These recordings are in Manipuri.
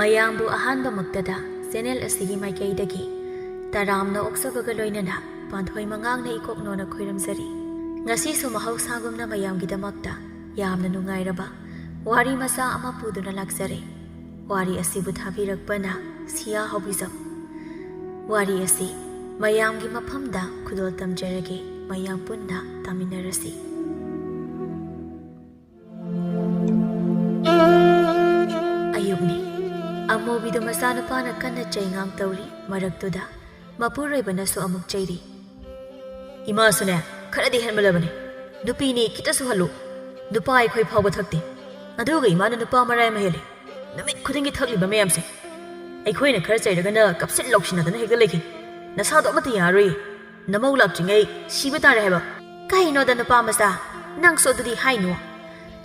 ꯃꯌꯥꯝꯕꯨ ꯑꯍꯥꯟꯕꯃꯛꯇꯗ ꯆꯦꯅꯦꯜ ꯑꯁꯤꯒꯤ ꯃꯥꯏꯀꯩꯗꯒꯤ ꯇꯔꯥꯝꯅ ꯑꯣꯛꯆꯕꯒ ꯂꯣꯏꯅꯅ ꯄꯥꯟꯊꯣꯏ ꯃꯉꯥꯡꯅ ꯏꯀꯣꯛꯅꯣꯅ ꯈꯣꯏꯔꯝꯖꯔꯤ꯫ ꯉꯁꯤꯁꯨ ꯃꯍꯧꯁꯥꯒꯨꯝꯅ ꯃꯌꯥꯝꯒꯤꯗꯃꯛꯇ ꯌꯥꯝꯅ ꯅꯨꯡꯉꯥꯏꯔꯕ ꯋꯥꯔꯤ ꯃꯆꯥ ꯑꯃ ꯄꯨꯗꯨꯅ ꯂꯥꯛꯆꯔꯦ꯫ ꯋꯥꯔꯤ ꯑꯁꯤꯕꯨ ꯊꯥꯕꯤꯔꯛꯄꯅ ꯁꯤꯌꯥ ꯍꯥꯎꯕꯤꯖꯝ꯫ ꯋꯥꯔꯤ ꯑꯁꯤ ꯃꯌꯥꯝꯒꯤ ꯃꯐꯝꯗ ꯈꯨꯗꯣꯜ ꯇꯝꯖꯔꯒꯦ, ꯃꯌꯥꯝ ꯄꯨꯟꯅ ꯇꯥꯃꯤꯟꯅꯔꯁꯤ꯫ ꯑꯌꯨꯛꯅꯤ꯫ ꯑꯃꯣꯕꯤꯗꯨ ꯃꯆꯥꯅꯨꯄꯥꯅ ꯀꯟꯅ ꯆꯩꯉꯥꯡ ꯇꯧꯔꯤ꯫ ꯃꯔꯛꯇꯨꯗ ꯃꯄꯨꯔꯣꯏꯕꯅꯁꯨ ꯑꯃꯨꯛ ꯆꯩꯔꯤ꯫ ꯏꯃꯥꯁꯨꯅꯦ ꯈꯔꯗꯤ ꯍꯦꯟꯃꯜꯂꯕꯅꯤ꯫ ꯅꯨꯄꯤꯅꯤ ꯈꯤꯇꯁꯨ ꯍꯜꯂꯨ꯫ ꯅꯨꯄꯥ ꯑꯩꯈꯣꯏ ꯐꯥꯎꯕ ꯊꯛꯇꯦ, ꯑꯗꯨꯒ ꯏꯃꯥꯅ ꯅꯨꯄꯥ ꯃꯔꯥꯏ ꯑꯃ ꯍꯦꯜꯂꯤ꯫ ꯅꯨꯃꯤꯠ ꯈꯨꯗꯤꯡꯒꯤ ꯊꯛꯂꯤꯕ ꯃꯌꯥꯝꯁꯦ꯫ ꯑꯩꯈꯣꯏꯅ ꯈꯔ ꯆꯩꯔꯒꯅ ꯀꯞꯁꯤꯟ ꯂꯧꯁꯤꯟꯅꯗꯅ ꯍꯦꯛꯇ ꯂꯩꯈꯤ꯫ ꯅꯁꯥꯗꯣ ꯑꯃꯠꯇ ꯌꯥꯔꯣꯏ, ꯅꯃꯧ ꯂꯥꯛꯇ꯭ꯔꯤꯉꯩ ꯁꯤꯕ ꯇꯥꯔꯦ ꯍꯥꯏꯕ꯫ ꯀꯩꯅꯣꯗ ꯅꯨꯄꯥ ꯃꯆꯥ, ꯅꯪꯁꯨ ꯑꯗꯨꯗꯤ ꯍꯥꯏꯅꯨ꯫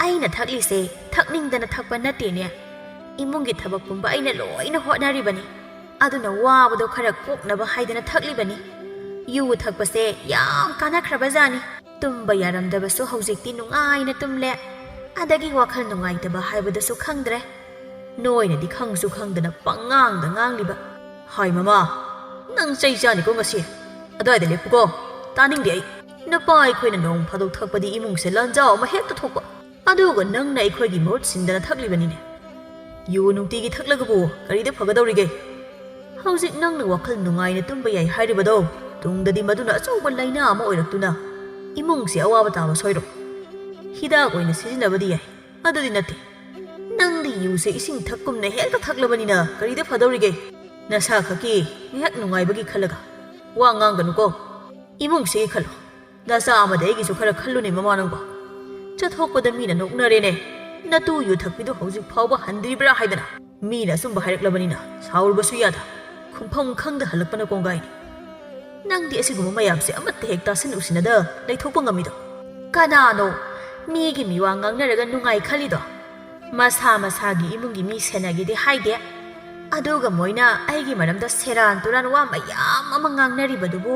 ꯑꯩꯅ ꯊꯛꯂꯤꯁꯦ ꯊꯛꯅꯤꯡꯗꯅ ꯊꯛꯄ ꯅꯠꯇꯦꯅꯦ꯫ ꯏꯃꯨꯡꯒꯤ ꯊꯕꯛ ꯄꯨꯝꯕ ꯑꯩꯅ ꯂꯣꯏꯅ ꯍꯣꯠꯅꯔꯤꯕꯅꯤ, ꯑꯗꯨꯅ ꯋꯥꯕꯗꯣ ꯈꯔ ꯀꯣꯛꯅꯕ ꯍꯥꯏꯗꯅ ꯊꯛꯂꯤꯕꯅꯤ꯫ ꯌꯨ ꯊꯛꯄꯁꯦ ꯌꯥꯝ ꯀꯥꯟꯅꯈ꯭ꯔꯕꯖꯥꯠꯅꯤ꯫ ꯇꯨꯝꯕ ꯌꯥꯔꯝꯗꯕꯁꯨ ꯍꯧꯖꯤꯛꯇꯤ ꯅꯨꯡꯉꯥꯏꯅ ꯇꯨꯝꯂꯦ, ꯑꯗꯒꯤ ꯋꯥꯈꯜ ꯅꯨꯡꯉꯥꯏꯇꯕ ꯍꯥꯏꯕꯗꯁꯨꯈꯪꯗ꯭ꯔꯦ꯫ ꯅꯣꯏꯅꯗꯤ ꯈꯪꯁꯨ ꯈꯪꯗꯅ ꯄꯪꯉꯥꯡꯗ ꯉꯥꯡꯂꯤꯕ꯫ ꯍꯥꯏ ꯃꯃꯥ, ꯅꯪ ꯆꯩ ꯆꯥꯅꯤꯀꯣ ꯉꯁꯤ꯫ ꯑꯗꯨꯋꯥꯏꯗ ꯂꯦꯞꯄꯨꯀꯣ, ꯇꯥꯅꯤꯡꯗꯦ ꯑꯩ꯫ ꯅꯨꯄꯥ ꯑꯩꯈꯣꯏꯅ ꯅꯣꯡ ꯐꯥꯗꯣꯛ ꯊꯛꯄꯗꯤ ꯏꯃꯨꯡꯁꯦ ꯂꯥꯟꯖꯥꯎ ꯑꯃ ꯍꯦꯛꯇ ꯊꯣꯛꯄ, ꯑꯗꯨꯒ ꯅꯪꯅ ꯑꯩꯈꯣꯏꯒꯤ ꯃꯍꯨꯠ ꯁꯤꯟꯗꯅ ꯊꯛꯂꯤꯕꯅꯤꯅꯦ꯫ ꯌꯨ ꯅꯨꯡꯇꯤꯒꯤ ꯊꯛꯂꯒꯕꯨ ꯀꯔꯤꯗ ꯐꯒꯗꯧꯔꯤꯒꯦ? ꯍꯧꯖꯤꯛ ꯅꯪꯅ ꯋꯥꯈꯜ ꯅꯨꯡꯉꯥꯏꯅ ꯇꯨꯝꯕ ꯌꯥꯏ ꯍꯥꯏꯔꯤꯕꯗꯣ, ꯇꯨꯡꯗꯗꯤ ꯃꯗꯨꯅ ꯑꯆꯧꯕ ꯂꯥꯏꯅꯥ ꯑꯃ ꯑꯣꯏꯔꯛꯇꯨꯅ ꯏꯃꯨꯡꯁꯦ ꯑꯋꯥꯕ ꯇꯥꯕ ꯁꯣꯏꯔꯣ꯫ ꯍꯤꯗꯥꯛ ꯑꯣꯏꯅ ꯁꯤꯖꯤꯟꯅꯕꯗꯤ ꯌꯥꯏ, ꯑꯗꯨꯗꯤ ꯅꯠꯇꯦ꯫ ꯅꯪꯗꯤ ꯌꯨꯁꯦ ꯏꯁꯤꯡ ꯊꯛꯀꯨꯝꯅ ꯍꯦꯛꯇ ꯊꯛꯂꯕꯅꯤꯅ ꯀꯔꯤꯗ ꯐꯗꯧꯔꯤꯒꯦ? ꯅꯁꯥ ꯈꯛꯀꯤ ꯉꯥꯏꯍꯥꯛ ꯅꯨꯡꯉꯥꯏꯕꯒꯤ ꯈꯜꯂꯒ ꯋꯥ ꯉꯥꯡꯒꯅꯨꯀꯣ꯫ ꯏꯃꯨꯡꯁꯤꯒꯤ ꯈꯜꯂꯣ, ꯅꯆꯥ ꯑꯃꯗ ꯑꯩꯒꯤꯁꯨ ꯈꯔ ꯈꯜꯂꯨꯅꯦ ꯃꯃꯥ ꯅꯪꯕꯣ꯫ ꯆꯠꯊꯣꯛꯄꯗ ꯃꯤꯅ ꯅꯣꯛꯅꯔꯦꯅꯦ, ꯅꯇꯨ ꯌꯨ ꯊꯛꯄꯤꯗꯨ ꯍꯧꯖꯤꯛ ꯐꯥꯎꯕ ꯍꯟꯗ꯭ꯔꯤꯕ꯭ꯔꯥ ꯍꯥꯏꯗꯅ꯫ ꯃꯤꯅ ꯑꯆꯨꯝꯕ ꯍꯥꯏꯔꯛꯂꯕꯅꯤꯅ ꯁꯥꯎꯔꯨꯕꯁꯨ ꯌꯥꯗ, ꯈꯨꯝꯐꯝ ꯈꯪꯗ ꯍꯜꯂꯛꯄꯅ ꯀꯣꯡꯒꯥꯏꯅꯤ꯫ ꯅꯪꯗꯤ ꯑꯁꯤꯒꯨꯝꯕ ꯃꯌꯥꯝꯁꯦ ꯑꯃꯠꯇ ꯍꯦꯛ ꯇꯥꯁꯤꯟ ꯎꯁꯤꯟꯅꯗ ꯂꯩꯊꯣꯛꯄ ꯉꯝꯃꯤꯗꯣ? ꯀꯅꯥꯅꯣ ꯃꯤꯒꯤ ꯃꯤꯋꯥ ꯉꯥꯡꯅꯔꯒ ꯅꯨꯡꯉꯥꯏ ꯈꯜꯂꯤꯗꯣ? ꯃꯁꯥ ꯃꯁꯥꯒꯤ ꯏꯃꯨꯡꯒꯤ ꯃꯤ ꯁꯦꯟꯅꯒꯦꯗꯤ ꯍꯥꯏꯗꯦ, ꯑꯗꯨꯒ ꯃꯣꯏꯅ ꯑꯩꯒꯤ ꯃꯔꯝꯗ ꯁꯦꯔꯥꯟ ꯇꯨꯔꯥꯟ ꯋꯥ ꯃꯌꯥꯝ ꯑꯃ ꯉꯥꯡꯅꯔꯤꯕꯗꯨꯕꯨ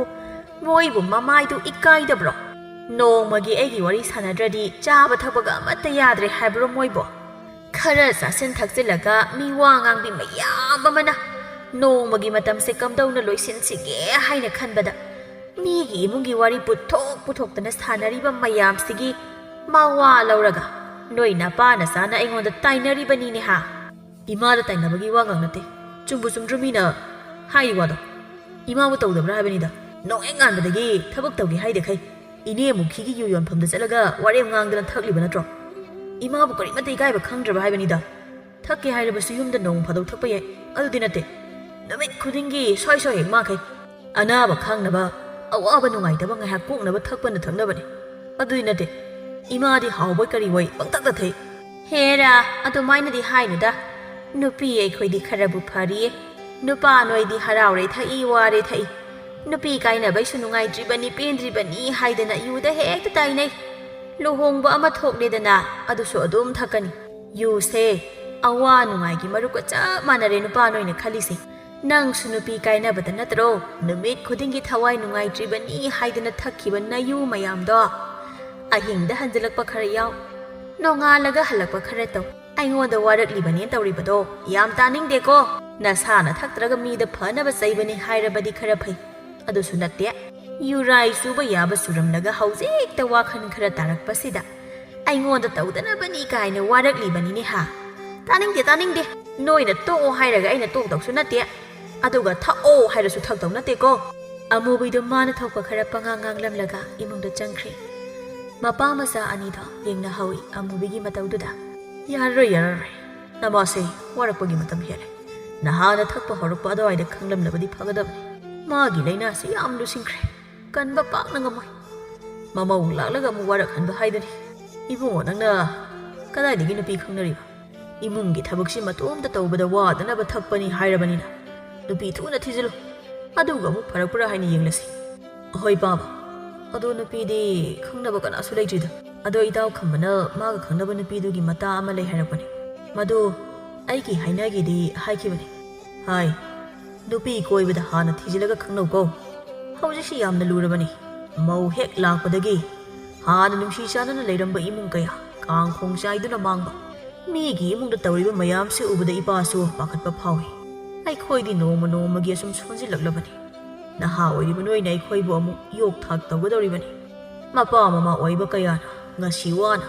ꯃꯣꯏꯕꯨ ꯃꯃꯥꯏꯗꯨ ꯏꯀꯥꯏꯗꯕ꯭ꯔꯣ? ꯅꯣꯡꯃꯒꯤ ꯑꯩꯒꯤ ꯋꯥꯔꯤ ꯁꯥꯟꯅꯗ꯭ꯔꯗꯤ ꯆꯥꯕ ꯊꯛꯄꯒ ꯑꯃꯠꯇ ꯌꯥꯗ꯭ꯔꯦ ꯍꯥꯏꯕ꯭ꯔꯣ ꯃꯣꯏꯕꯣ? ꯈꯔ ꯆꯥꯁꯤꯟ ꯊꯛꯆꯤꯜꯂꯒ ꯃꯤ ꯋꯥ ꯉꯥꯡꯕꯤ ꯃꯌꯥꯝ ꯑꯃꯅ ꯅꯣꯡꯃꯒꯤ ꯃꯇꯝꯁꯦ ꯀꯝꯗꯧꯅ ꯂꯣꯏꯁꯤꯟꯁꯤꯒꯦ ꯍꯥꯏꯅ ꯈꯟꯕꯗ ꯃꯤꯒꯤ ꯏꯃꯨꯡꯒꯤ ꯋꯥꯔꯤ ꯄꯨꯊꯣꯛꯇꯅ ꯁꯥꯟꯅꯔꯤꯕ ꯃꯌꯥꯝꯁꯤꯒꯤ ꯃꯋꯥ ꯂꯧꯔꯒ ꯅꯣꯏ ꯅꯄꯥ ꯅꯆꯥꯅ ꯑꯩꯉꯣꯟꯗ ꯇꯥꯏꯅꯔꯤꯕꯅꯤꯅꯦ ꯍꯥ? ꯏꯃꯥꯗ ꯇꯥꯏꯅꯕꯒꯤ ꯋꯥꯒ ꯅꯠꯇꯦ, ꯆꯨꯝꯕꯨ ꯆꯨꯝꯗ꯭ꯔꯣ ꯃꯤꯅ ꯍꯥꯏꯔꯤ ꯋꯥꯗꯣ? ꯏꯃꯥꯕꯨ ꯇꯧꯗꯕ꯭ꯔꯥ ꯍꯥꯏꯕꯅꯤꯗ꯫ ꯅꯣꯡꯍꯦꯛ ꯉꯥꯟꯕꯗꯒꯤ ꯊꯕꯛ ꯇꯧꯒꯦ ꯍꯥꯏꯗꯦꯈꯩ ꯏꯅꯦ ꯃꯨꯈꯤꯒꯤ ꯌꯨ ꯌꯣꯟꯐꯝꯗ ꯆꯠꯂꯒ ꯋꯥꯔꯦꯝ ꯉꯥꯡꯗꯅ ꯊꯛꯂꯤꯕ ꯅꯠꯇ꯭ꯔꯣ? ꯏꯃꯥꯕꯨ ꯀꯔꯤꯃꯠꯇ ꯏꯀꯥꯏꯕ ꯈꯪꯗ꯭ꯔꯕ ꯍꯥꯏꯕꯅꯤꯗ꯫ ꯊꯛꯀꯦ ꯍꯥꯏꯔꯕꯁꯨ ꯌꯨꯝꯗ ꯅꯣꯡ ꯐꯥꯗꯣꯛ ꯊꯛꯄ ꯌꯥꯏ, ꯑꯗꯨꯗꯤ ꯅꯠꯇꯦ ꯅꯨꯃꯤꯠ ꯈꯨꯗꯤꯡꯒꯤ ꯁ꯭ꯋꯥꯏ ꯍꯦꯛ ꯃꯥꯈꯩ ꯑꯅꯥꯕ ꯈꯥꯡꯅꯕ, ꯑꯋꯥꯕ ꯅꯨꯡꯉꯥꯏꯇꯕ ꯉꯥꯏꯍꯥꯛ ꯀꯣꯛꯅꯕ ꯊꯛꯄꯅ ꯊꯛꯅꯕꯅꯤ, ꯑꯗꯨꯗꯤ ꯅꯠꯇꯦ꯫ ꯏꯃꯥꯗꯤ ꯍꯥꯎꯕꯣꯏ ꯀꯔꯤꯕꯣꯏ ꯄꯪꯊꯛꯇ ꯊꯛꯏ꯫ ꯍꯦꯔꯥ, ꯑꯗꯨꯃꯥꯏꯅꯗꯤ ꯍꯥꯏꯅꯨꯗ꯫ ꯅꯨꯄꯤ ꯑꯩꯈꯣꯏꯗꯤ ꯈꯔꯕꯨ ꯐꯔꯤꯌꯦ, ꯅꯨꯄꯥ ꯅꯣꯏꯗꯤ ꯍꯔꯥꯎꯔꯦ ꯊꯛꯏ ꯋꯥꯔꯦ ꯊꯛꯏ, ꯅꯨꯄꯤ ꯀꯥꯏꯅꯕꯩꯁꯨ ꯅꯨꯡꯉꯥꯏꯇ꯭ꯔꯤꯕꯅꯤ ꯄꯦꯟꯗ꯭ꯔꯤꯕꯅꯤ ꯍꯥꯏꯗꯅ ꯌꯨꯗ ꯍꯦꯛꯇ ꯇꯥꯏꯅꯩ꯫ ꯂꯨꯍꯣꯡꯕ ꯑꯃ ꯊꯣꯛꯂꯦꯗꯅ ꯑꯗꯨꯁꯨ ꯑꯗꯨꯝ ꯊꯛꯀꯅꯤ꯫ ꯌꯨꯁꯦ ꯑꯋꯥ ꯅꯨꯡꯉꯥꯏꯒꯤ ꯃꯔꯨꯞꯀ ꯆꯞ ꯃꯥꯟꯅꯔꯦ ꯅꯨꯄꯥ ꯅꯣꯏꯅ ꯈꯜꯂꯤꯁꯦ꯫ ꯅꯪꯁꯨ ꯅꯨꯄꯤ ꯀꯥꯏꯅꯕꯗ ꯅꯠꯇ꯭ꯔꯣ ꯅꯨꯃꯤꯠ ꯈꯨꯗꯤꯡꯒꯤ ꯊꯋꯥꯏ ꯅꯨꯡꯉꯥꯏꯇ꯭ꯔꯤꯕꯅꯤ ꯍꯥꯏꯗꯅ ꯊꯛꯈꯤꯕ ꯅꯌꯨ ꯃꯌꯥꯝꯗꯣ? ꯑꯍꯤꯡꯗ ꯍꯟꯖꯤꯜꯂꯛꯄ ꯈꯔ ꯌꯥꯎ, ꯅꯣꯡꯉꯥꯜꯂꯒ ꯍꯜꯂꯛꯄ ꯈꯔ ꯇꯧ, ꯑꯩꯉꯣꯟꯗ ꯋꯥꯔꯛꯂꯤꯕꯅꯦ ꯇꯧꯔꯤꯕꯗೋ ꯌꯥꯝ ꯇꯥꯅꯤꯡꯗꯦꯀꯣ꯫ ꯅꯁꯥꯅ ꯊꯛꯇ꯭ꯔꯒ ꯃꯤꯗ ꯐꯅꯕ ꯆꯩꯕꯅꯤ ꯍꯥꯏꯔꯕꯗꯤ ꯈꯔ ꯐꯩ, ꯑꯗꯨꯁꯨ ꯅꯠꯇꯦ꯫ ꯌꯨꯔꯥꯏ ꯆꯨꯕ ꯌꯥꯕ ꯆꯨꯔꯝꯂꯒ ꯍꯧꯖꯤꯛꯇ ꯋꯥꯈꯜꯈꯔ ꯇꯥꯔꯛꯄꯁꯤꯗ ꯑꯩꯉꯣꯟꯗ ꯇꯧꯗꯅꯕꯅꯤ ꯀꯥꯏꯅ ꯋꯥꯔꯛꯂꯤꯕꯅꯤꯅꯦ ꯍꯥ? ꯇꯥꯅꯤꯡꯗꯦ ꯇꯥꯅꯤꯡꯗꯦ꯫ ꯅꯣꯏꯅ ꯇꯣꯛꯑꯣ ꯍꯥꯏꯔꯒ ꯑꯩꯅ ꯇꯣꯛꯇꯧꯁꯨ ꯅꯠꯇꯦ, ꯑꯗꯨꯒ ꯊꯛꯑꯣ ꯍꯥꯏꯔꯁꯨ ꯊꯛꯇꯧ ꯅꯠꯇꯦꯀꯣ꯫ ꯑꯃꯨꯕꯤꯗꯨ ꯃꯥꯅ ꯊꯣꯛꯄ ꯈꯔ ꯄꯉꯥꯡ ꯉꯥꯡꯂꯝꯂꯒ ꯏꯃꯨꯡꯗ ꯆꯪꯈ꯭ꯔꯦ꯫ ꯃꯄꯥ ꯃꯆꯥ ꯑꯅꯤꯗꯣ ꯌꯦꯡꯅꯍꯧꯏ ꯑꯃꯨꯕꯤꯒꯤ ꯃꯇꯧꯗꯨꯗ꯫ ꯌꯥꯔꯔꯣꯏ, ꯅꯃꯥꯁꯦ ꯋꯥꯔꯛꯄꯒꯤ ꯃꯇꯝ ꯍꯦꯜꯂꯦ꯫ ꯅꯍꯥꯟꯅ ꯊꯛꯄ ꯍꯧꯔꯛꯄ ꯑꯗꯨꯋꯥꯏꯗ ꯈꯪꯂꯝꯂꯕꯗꯤ ꯐꯒꯗꯕꯅꯤ꯫ ꯃꯥꯒꯤ ꯂꯥꯏꯅꯥꯁꯤ ꯌꯥꯝ ꯂꯨꯁꯤꯟꯈ꯭ꯔꯦ, ꯀꯟꯕ ꯄꯥꯛꯅ ꯉꯝꯃꯣꯏ꯫ ꯃꯃꯧ ꯂꯥꯛꯂꯒ ꯑꯃꯨꯛ ꯋꯥꯔꯛꯍꯟꯕ ꯍꯥꯏꯗꯨꯅꯤ꯫ ꯏꯕꯨꯡꯉꯣ, ꯅꯪꯅ ꯀꯗꯥꯏꯗꯒꯤ ꯅꯨꯄꯤ ꯈꯪꯅꯔꯤꯕ? ꯏꯃꯨꯡꯒꯤ ꯊꯕꯛꯁꯤ ꯃꯇꯣꯝꯇ ꯇꯧꯕꯗ ꯋꯥꯗꯅꯕ ꯊꯛꯄꯅꯤ ꯍꯥꯏꯔꯕꯅꯤꯅ ꯅꯨꯄꯤ ꯊꯨꯅ ꯊꯤꯖꯤꯜꯂꯨ, ꯑꯗꯨꯒ ꯑꯃꯨꯛ ꯐꯔꯛꯄ꯭ꯔꯥ ꯍꯥꯏꯅ ꯌꯦꯡꯂꯁꯤ꯫ ꯑꯍꯣꯏ ꯕꯥꯕꯥ, ꯑꯗꯣ ꯅꯨꯄꯤꯗꯤ ꯈꯪꯅꯕ ꯀꯅꯥꯁꯨ ꯂꯩꯇ꯭ꯔꯤꯗ꯫ ꯑꯗꯣ ꯏꯇꯥꯎ ꯈꯝꯕꯅ ꯃꯥꯒ ꯈꯪꯅꯕ ꯅꯨꯄꯤꯗꯨꯒꯤ ꯃꯇꯥ ꯑꯃ ꯂꯩ ꯍꯥꯏꯔꯛꯄꯅꯤ, ꯃꯗꯨ ꯑꯩꯒꯤ ꯍꯥꯏꯅꯒꯦꯗꯤ ꯍꯥꯏꯈꯤꯕꯅꯤ꯫ ꯍꯥꯏ, ꯅꯨꯄꯤ ꯀꯣꯏꯕꯗ ꯍꯥꯟꯅ ꯊꯤꯖꯤꯜꯂꯒ ꯈꯪꯅꯧꯀꯣ꯫ ꯍꯧꯖꯤꯛꯁꯤ ꯌꯥꯝꯅ ꯂꯨꯔꯕꯅꯤ꯫ ꯃꯧ ꯍꯦꯛ ꯂꯥꯛꯄꯗꯒꯤ ꯍꯥꯟꯅ ꯅꯨꯡꯁꯤ ꯆꯥꯟꯅꯅ ꯂꯩꯔꯝꯕ ꯏꯃꯨꯡ ꯀꯌꯥ ꯀꯥꯡꯈꯣꯡ ꯆꯥꯏꯗꯨꯅ ꯃꯥꯡꯕ, ꯃꯤꯒꯤ ꯏꯃꯨꯡꯗ ꯇꯧꯔꯤꯕ ꯃꯌꯥꯝꯁꯤ ꯎꯕꯗ ꯏꯄꯥꯁꯨ ꯄꯥꯈꯠꯄ ꯐꯥꯎꯏ ꯑꯩꯈꯣꯏꯗꯤ ꯅꯣꯡꯃ ꯅꯣꯡꯃꯒꯤ ꯑꯁꯨꯝ ꯁꯣꯟꯖꯤꯜꯂꯛꯂꯕꯅꯤ ꯅꯍꯥ ꯑꯣꯏꯔꯤꯕ ꯅꯣꯏꯅ ꯑꯩꯈꯣꯏꯕꯨ ꯑꯃꯨꯛ ꯌꯣꯛ ꯊꯥꯛ ꯇꯧꯒꯗꯧꯔꯤꯕꯅꯤ ꯃꯄꯥ ꯃꯃꯥ ꯑꯣꯏꯕ ꯀꯌꯥꯅ ꯉꯁꯤ ꯋꯥꯅ